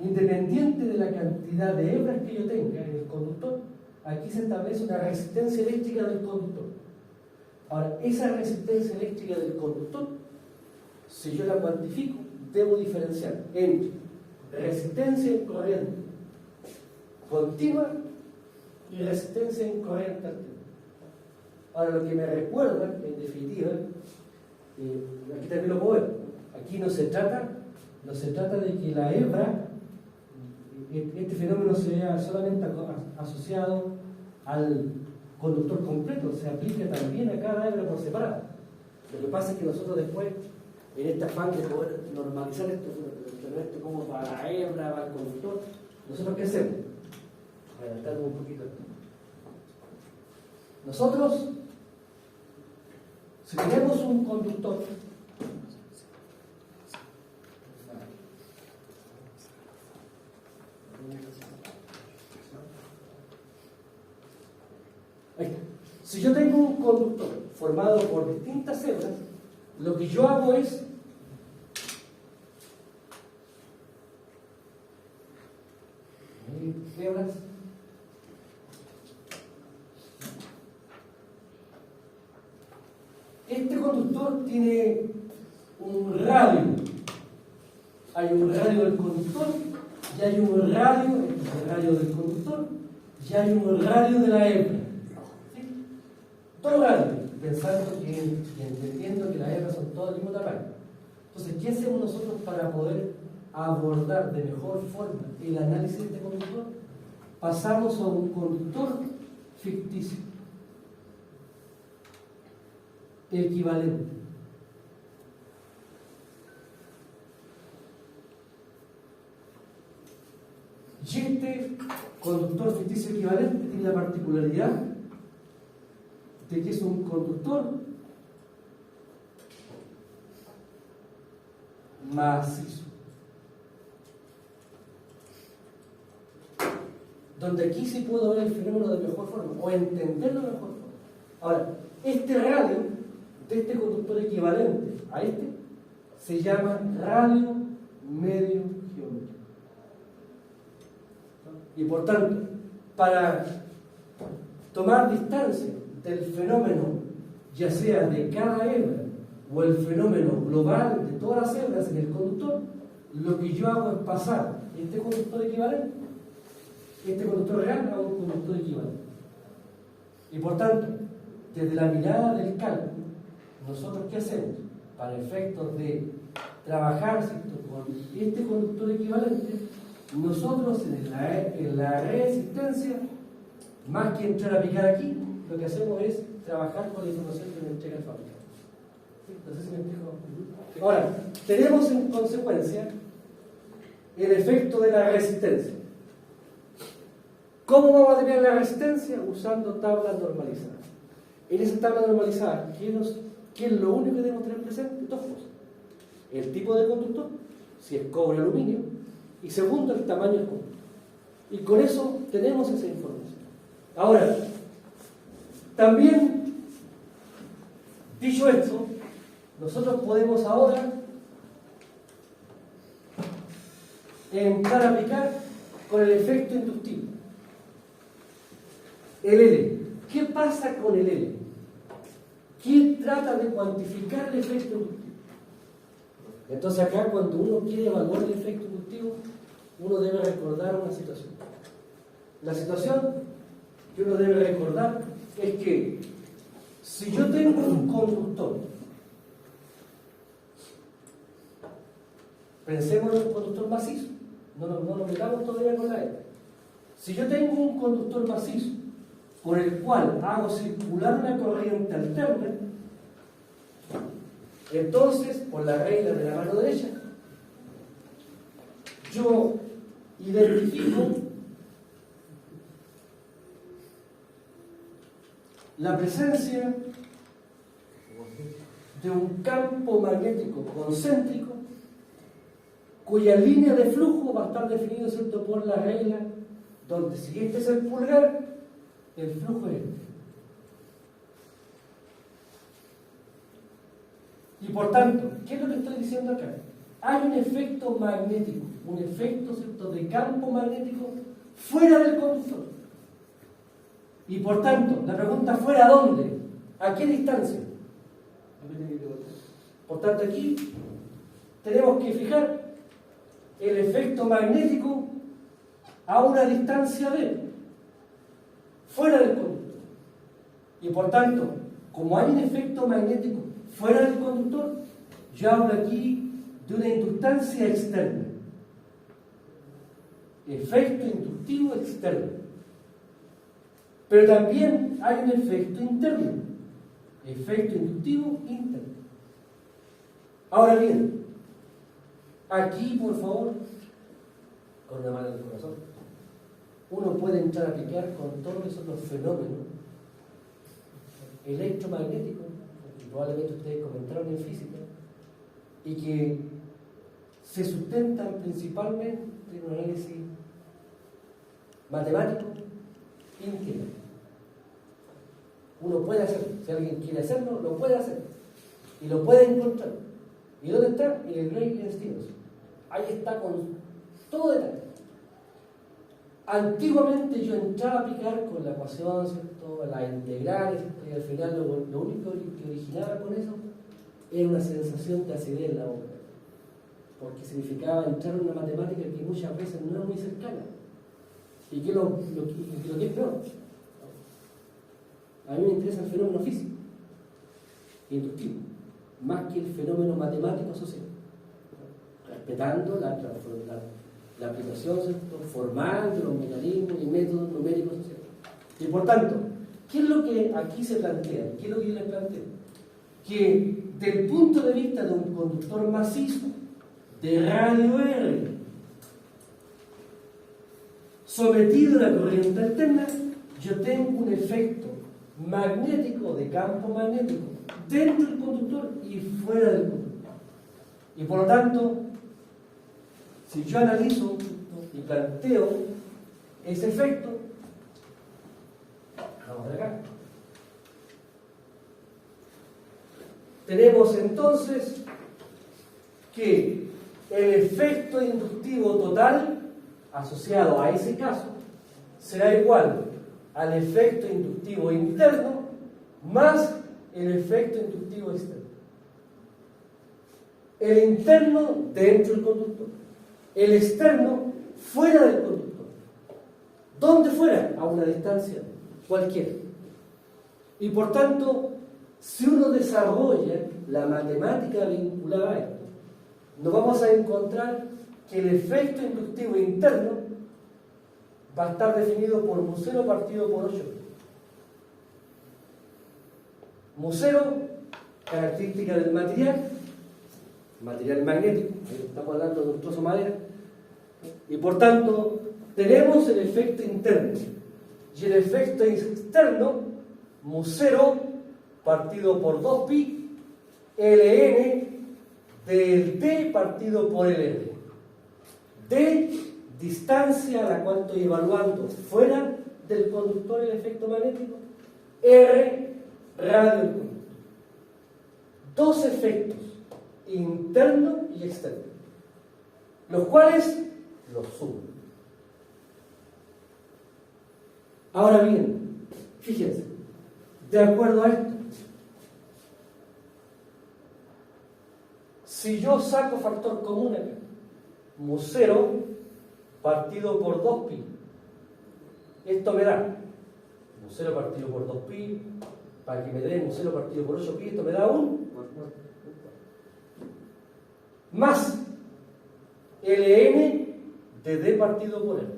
independiente de la cantidad de hebras que yo tenga en el conductor, aquí se establece una resistencia eléctrica del conductor. Ahora, esa resistencia eléctrica del conductor, si yo la cuantifico, debo diferenciar entre resistencia en corriente continua y resistencia en corriente alterna. Ahora, lo que me recuerda, en definitiva, aquí también lo puedo ver, aquí no se trata de que la hebra, este fenómeno se vea solamente asociado al conductor completo, se aplica también a cada hebra por separado. Lo que pasa es que nosotros después, en este afán de poder normalizar esto como para la hebra, para el conductor, ¿nosotros qué hacemos? Adelantarnos un poquito. Nosotros, si tenemos un conductor Ahí está. Si yo tengo un conductor formado por distintas hebras, lo que yo hago es hebras este conductor tiene un radio. Hay un radio del conductor y hay un radio, este es el radio del conductor, y hay un radio de la hebra. ¿Sí? Todo radio, pensando y entendiendo que las hebras son todas del mismo tamaño. Entonces, ¿qué hacemos nosotros para poder abordar de mejor forma el análisis de este conductor? Pasamos a un conductor ficticio, equivalente. Y este conductor ficticio equivalente tiene la particularidad de que es un conductor macizo. Donde aquí sí puedo ver el fenómeno de mejor forma, o entenderlo de mejor forma. Ahora, este radio de este conductor equivalente a este se llama radio medio geométrico. Y por tanto, para tomar distancia del fenómeno, ya sea de cada hebra o el fenómeno global de todas las hebras en el conductor, lo que yo hago es pasar este conductor equivalente, este conductor real, a un conductor equivalente. Y por tanto, desde la mirada del cálculo, ¿nosotros qué hacemos? Para efectos de trabajar, ¿cierto?, con este conductor equivalente, nosotros en la resistencia, más que entrar a picar aquí, lo que hacemos es trabajar con la información que me entrega el fabricante. ¿Sí? No sé si me explico. Ahora, tenemos en consecuencia el efecto de la resistencia. ¿Cómo vamos a tener la resistencia? Usando tablas normalizadas. En esa tabla normalizada, ¿qué es lo único que debemos tener presente? Dos cosas. El tipo de conductor, si es cobre o aluminio, y segundo, el tamaño del conductor. Y con eso tenemos esa información. Ahora, también, dicho esto, nosotros podemos ahora entrar a aplicar con el efecto inductivo. El L. ¿Qué pasa con el L? ¿Quién trata de cuantificar el efecto inductivo? Entonces acá, cuando uno quiere evaluar el efecto inductivo, uno debe recordar una situación. La situación que uno debe recordar es que si yo tengo un conductor, pensemos en un conductor macizo, no nos metamos todavía con la E. Si yo tengo un conductor macizo por el cual hago circular una corriente alterna, entonces, por la regla de la mano derecha, yo identifico la presencia de un campo magnético concéntrico cuya línea de flujo va a estar definido, ¿cierto?, por la regla donde, si este es el pulgar, el flujo es este. Y por tanto, ¿qué es lo que estoy diciendo acá? Hay un efecto magnético, un efecto, ¿cierto?, de campo magnético fuera del conductor. Y por tanto, la pregunta, ¿fuera dónde? ¿A qué distancia? Por tanto, aquí tenemos que fijar el efecto magnético a una distancia B, fuera del conductor. Y por tanto, como hay un efecto magnético fuera del conductor, yo hablo aquí de una inductancia externa. Efecto inductivo externo. Pero también hay un efecto interno. Efecto inductivo interno. Ahora bien, aquí, por favor, con la mano del corazón, uno puede entrar a picar con todos esos fenómenos electromagnéticos, que probablemente ustedes comentaron en física, y que se sustentan principalmente en un análisis matemático integral. Uno puede hacerlo. Si alguien quiere hacerlo, lo puede hacer. Y lo puede encontrar. ¿Y dónde está? En el Great Stevenson. Ahí está con todo detalle. Antiguamente yo entraba a picar con la ecuación, ¿cierto? La integral, y al final lo único que originaba con eso era una sensación de acidez en la boca. Porque significaba entrar en una matemática que muchas veces no es muy cercana. ¿Y qué lo que es peor? A mí me interesa el fenómeno físico, inductivo, más que el fenómeno matemático social, respetando la aplicación, ¿cierto?, formal de los mecanismos y métodos numéricos sociales. Y por tanto, ¿qué es lo que aquí se plantea? ¿Qué es lo que yo les planteo? Que del punto de vista de un conductor macizo de radio R sometido a la corriente alterna, yo tengo un efecto magnético, de campo magnético, dentro del conductor y fuera del conductor. Y por lo tanto, si yo analizo y planteo ese efecto, vamos de acá. Tenemos entonces que el efecto inductivo total asociado a ese caso será igual al efecto inductivo interno más el efecto inductivo externo. El interno dentro del conductor, el externo fuera del conductor. ¿Dónde fuera? A una distancia cualquiera. Y por tanto, si uno desarrolla la matemática vinculada a esto, nos vamos a encontrar que el efecto inductivo interno va a estar definido por mu0 partido por 8. mu0, característica del material magnético, ahí estamos hablando de un trozo de madera, y por tanto tenemos el efecto interno y el efecto externo, mu0 partido por 2pi ln del d partido por ln. D, distancia a la cual estoy evaluando fuera del conductor el efecto magnético. R, radio del conductor. Dos efectos, interno y externo, los cuales los sumo. Ahora bien, fíjense, de acuerdo a esto, si yo saco factor común acá, mu0 partido por 2pi, esto me da mu0 partido por 2pi, para que me dé mu0 partido por 8pi, esto me da un más ln de d partido por l.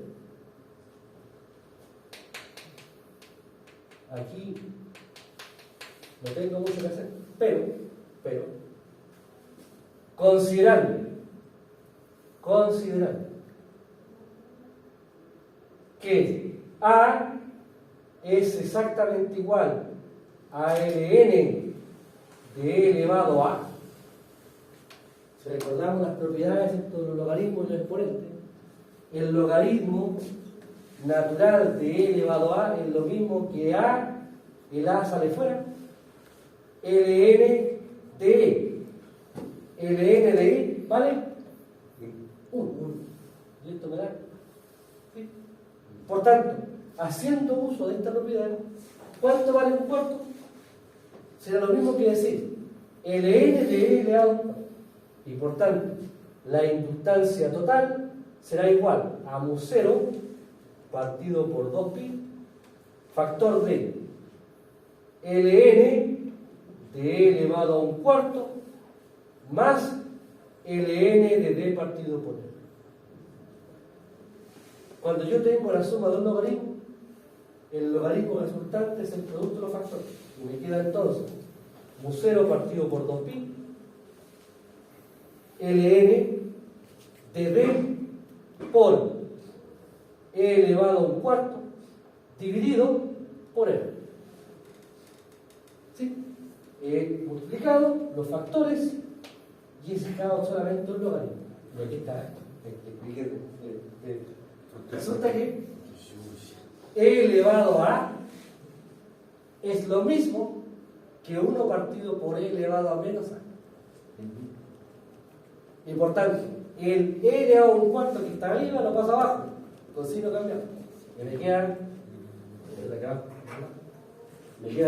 Aquí no tengo mucho que hacer, pero considerando que A es exactamente igual a ln de elevado a, si recordamos las propiedades de los logaritmos y los exponentes, el logaritmo natural de e elevado a es lo mismo que a, el a sale fuera, ln de e. ln de e vale 1. Y esto me da. ¿Sí? Por tanto, haciendo uso de esta propiedad, ¿cuánto vale un cuarto? Será lo mismo que decir ln de e elevado a 1. Y por tanto, la inductancia total será igual a mu0 partido por 2pi, factor de ln de e elevado a 1/4 más ln de d partido por l. Cuando yo tengo la suma de un logaritmo, el logaritmo resultante es el producto de los factores. Y me queda entonces mu0 partido por 2pi, ln de d por e elevado a 1/4 dividido por l. ¿Sí? He multiplicado los factores y he sacado solamente un logaritmo. Y aquí está. Resulta que e elevado a es lo mismo que 1 partido por e elevado a menos a. Y por tanto, el e elevado a un cuarto que está arriba lo pasa abajo, con signo cambiado. Y me queda,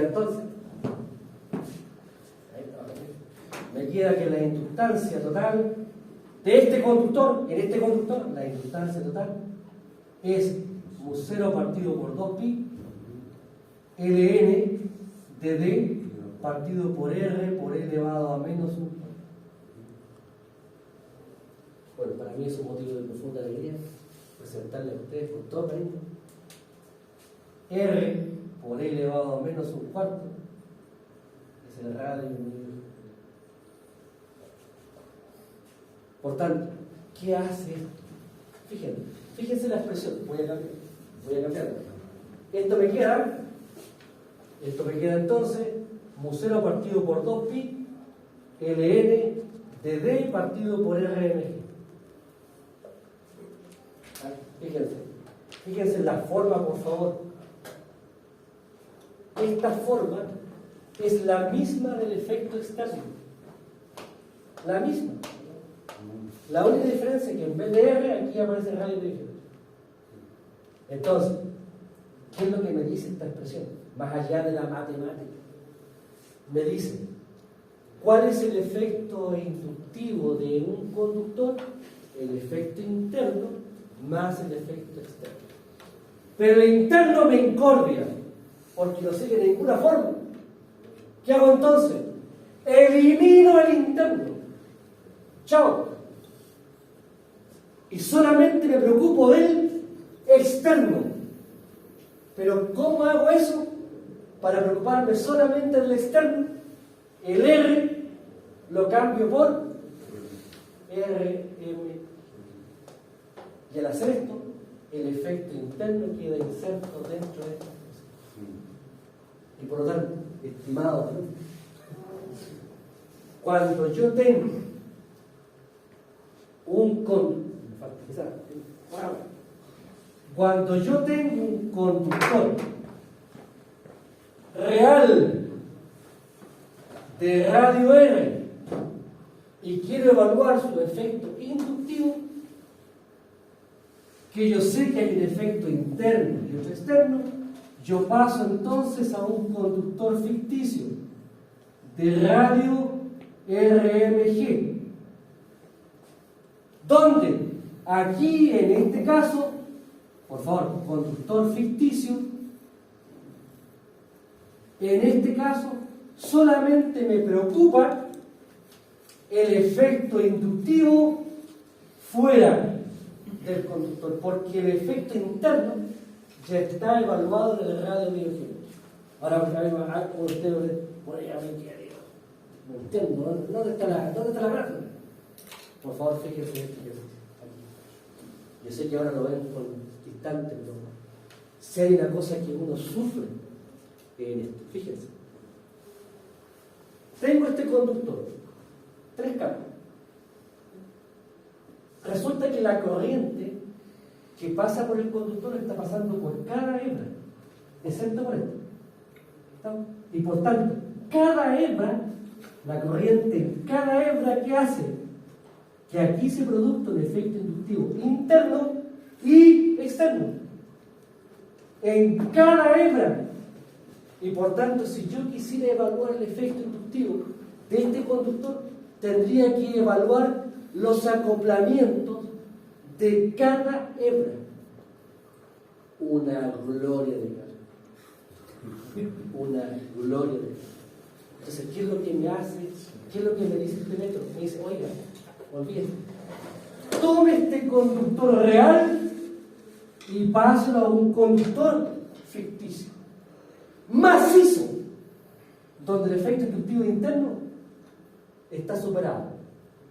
entonces, me queda que la inductancia total de este conductor, en este conductor, la inductancia total es mu 0 partido por 2pi ln de d partido por r por e elevado a menos 1. Bueno, para mí es un motivo de profunda alegría presentarle a ustedes con todo cariño r por e elevado a menos 1/4 es el radio unido. Por tanto, ¿qué hace esto? Fíjense la expresión, voy a cambiarla. Esto me queda entonces mu 0 partido por 2pi ln de d partido por rmg. Fíjense en la forma, por favor. Esta forma es la misma del efecto externo. La misma. La única diferencia es que en vez de R aquí aparece radio dirigente. Entonces, ¿qué es lo que me dice esta expresión? Más allá de la matemática. Me dice, ¿cuál es el efecto inductivo de un conductor? El efecto interno más el efecto externo. Pero el interno me incordia, porque no sigue de ninguna forma. ¿Qué hago entonces? Elimino el interno. Chao. Y solamente me preocupo del externo. Pero ¿cómo hago eso? Para preocuparme solamente del externo, el R lo cambio por RM. Y al hacer esto, el efecto interno queda inserto dentro de esta expresión. Y por lo tanto, estimados, cuando yo tengo un conductor real de radio R y quiero evaluar su efecto inductivo, que yo sé que hay un efecto interno y otro externo, yo paso entonces a un conductor ficticio de radio RMG, donde aquí en este caso, por favor, conductor ficticio, en este caso solamente me preocupa el efecto inductivo fuera del conductor, porque el efecto interno ya está evaluado en el radio bioquímico. Ahora, como usted por allá me queda, no entiendo, ¿dónde está la gráfica? Por favor, fíjense esto. Yo sé que ahora lo ven con distante, pero si hay una cosa que uno sufre en esto, fíjense. Tengo este conductor, 3 campos. Resulta que la corriente que pasa por el conductor está pasando por cada hebra, excepto por esto. Y por tanto, cada hebra, la corriente en cada hebra que hace que aquí se produzca un efecto inductivo interno y externo. En cada hebra. Y por tanto, si yo quisiera evaluar el efecto inductivo de este conductor, tendría que evaluar los acoplamientos de cada hebra. Una gloria de cara. Una gloria de cara. Entonces, ¿qué es lo que me hace? ¿Qué es lo que me dice este método? Me dice, oiga, olvídate. Tome este conductor real y páselo a un conductor ficticio. Macizo, donde el efecto inductivo interno está superado.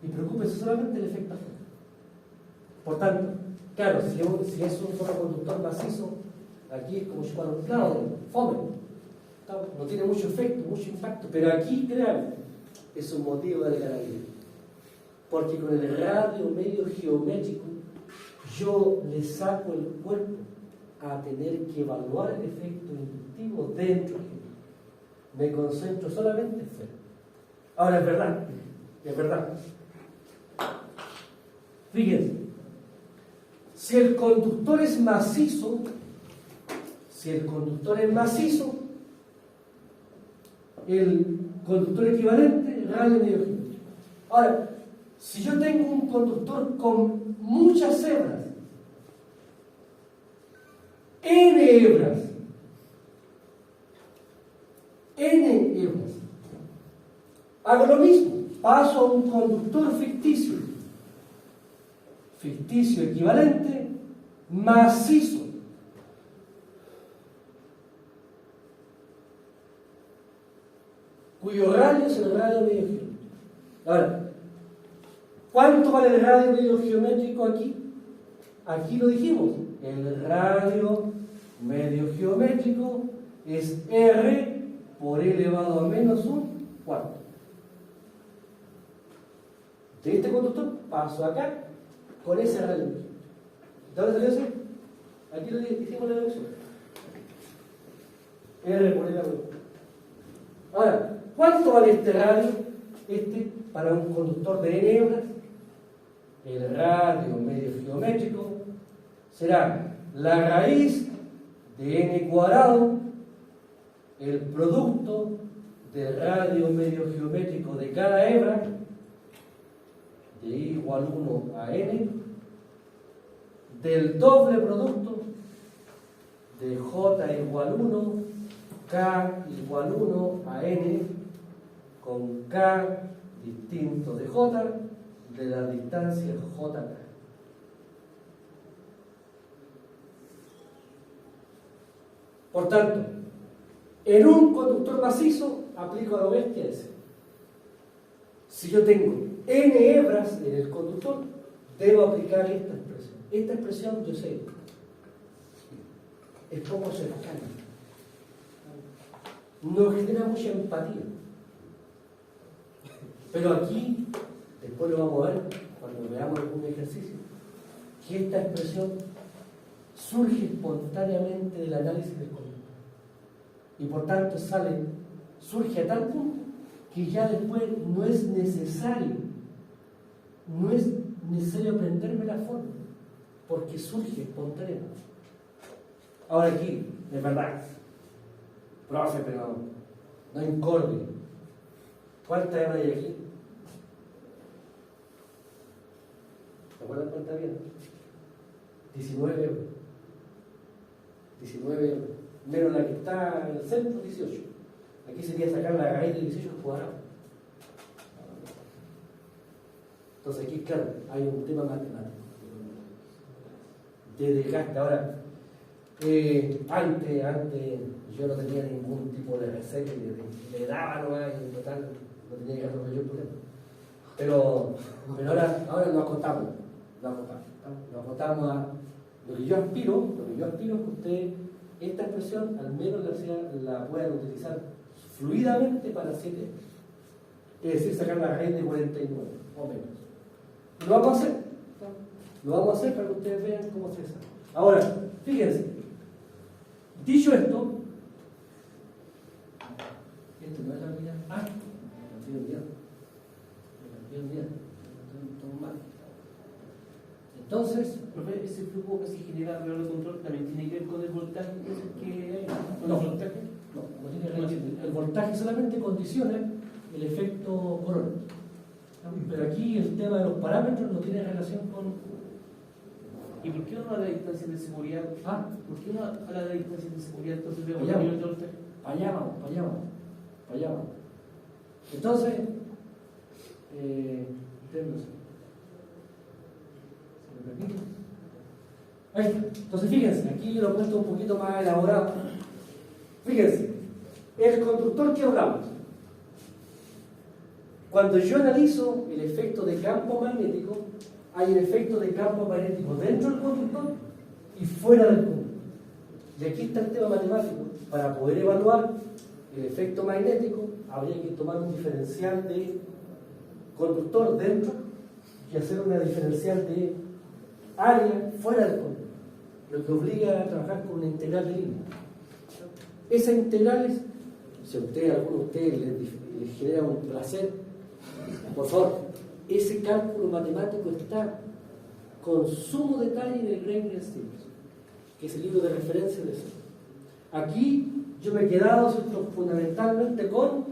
Y preocúpese solamente del efecto afuera. Por tanto, claro, si es un solo conductor macizo, aquí es como chupar un clavo, fome. No tiene mucho efecto, mucho impacto, pero aquí, créanme, es un motivo de alegría. Porque con el radio medio geométrico, yo le saco el cuerpo a tener que evaluar el efecto inductivo dentro del geométrico. me concentro solamente en fuera. Ahora es verdad. Fíjense, si el conductor es macizo, el conductor equivalente, radio medio geométrico. Ahora, si yo tengo un conductor con muchas hebras, N hebras, hago lo mismo, paso a un conductor ficticio equivalente, macizo. Cuyo radio es el radio medio geométrico. Ahora, ¿cuánto vale el radio medio geométrico aquí? Aquí lo dijimos, el radio medio geométrico es R por E elevado a menos un cuarto. De este conductor paso acá con ese radio medio geométrico. ¿De dónde salió ese? Aquí lo hicimos la deducción. R por E elevado a menos. Ahora, ¿cuánto vale este radio? Para un conductor de N hebras, el radio medio geométrico será la raíz de N cuadrado, el producto del radio medio geométrico de cada hebra, de I igual 1 a N, del doble producto de J igual 1, K igual 1 a N, con K distinto de J, de la distancia JK. Por tanto, en un conductor macizo aplico a lo bestia ese. Si yo tengo N hebras en el conductor, debo aplicar esta expresión. Esta expresión, yo sé, es poco cercana. No genera mucha empatía. Pero aquí, después lo vamos a ver cuando veamos algún ejercicio, que esta expresión surge espontáneamente del análisis del conductor. Y por tanto surge a tal punto que ya después no es necesario aprenderme la forma, porque surge espontáneamente. Ahora aquí, es verdad, profe, pero no incorde. ¿Cuántas hebras hay aquí? ¿Se acuerdan cuántas había? 19 euros. 19 euros. Menos la que está en el centro, 18. Aquí sería sacar la raíz de 18 cuadrado. Entonces aquí, claro, hay un tema matemático de desgaste. Ahora, antes yo no tenía ningún tipo de receta, le daba nomás y en total no tenía que resolver el problema. Pero ahora lo acotamos a lo que yo aspiro es que usted esta expresión al menos la puedan utilizar fluidamente para 7 euros. Es decir, sacar la raíz de 49 o menos. Y lo vamos a hacer para que ustedes vean cómo se hace. Ahora, fíjense, dicho esto no es la unidad. Me cambié el día. Todo mal. Entonces, profe, ese flujo que se genera alrededor del control también tiene que ver con el voltaje que hay. No tiene relación. El voltaje solamente condiciona el efecto corona. Pero aquí el tema de los parámetros no tiene relación con. ¿Y por qué uno habla de distancias de seguridad? ¿Por qué uno habla de distancias de seguridad? Entonces veo el nivel de voltaje. Allá vamos. Entonces, ahí está. Entonces fíjense, aquí lo he puesto un poquito más elaborado. Fíjense, el conductor que hablamos, cuando yo analizo el efecto de campo magnético, hay un efecto de campo magnético dentro del conductor y fuera del conductor. Y aquí está el tema matemático. Para poder evaluar el efecto magnético, habría que tomar un diferencial de conductor dentro y hacer una diferencial de área fuera del conductor, lo que obliga a trabajar con una integral de línea. Esas integrales, si a alguno de ustedes les genera un placer, por favor, ese cálculo matemático está con sumo detalle en el Granger Stevens, que es el libro de referencia de eso. Aquí yo me he quedado fundamentalmente con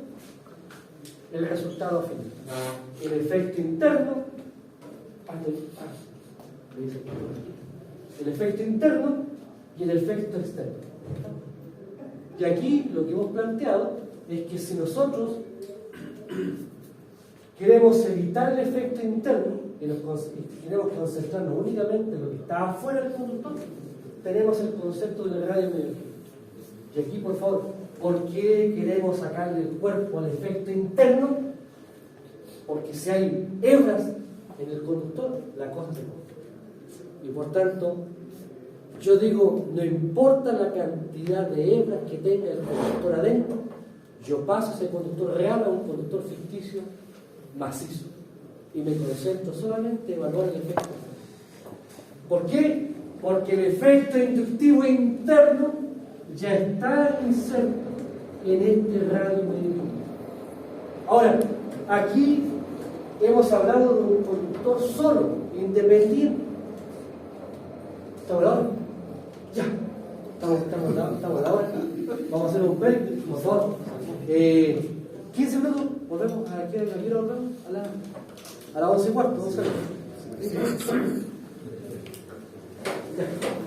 el resultado final, el efecto interno, el efecto interno y el efecto externo. Y aquí lo que hemos planteado es que si nosotros queremos evitar el efecto interno y queremos concentrarnos únicamente en lo que está afuera del conductor, tenemos el concepto del radio medio. Y aquí, por favor, ¿por qué queremos sacarle el cuerpo al efecto interno? Porque si hay hebras en el conductor, la cosa se corta. Y por tanto, yo digo, no importa la cantidad de hebras que tenga el conductor adentro, yo paso ese conductor real a un conductor ficticio macizo. Y me concentro solamente en evaluar el efecto. ¿Por qué? Porque el efecto inductivo interno ya está inserto en este radio medio. Ahora, aquí hemos hablado de un conductor solo, independiente. ¿Estamos a la hora? Ya. Estamos a la hora. Vamos a hacer un break, por favor. 15 minutos, volvemos a la quiero volvemos a las 11:15. Vamos a ver. Ya.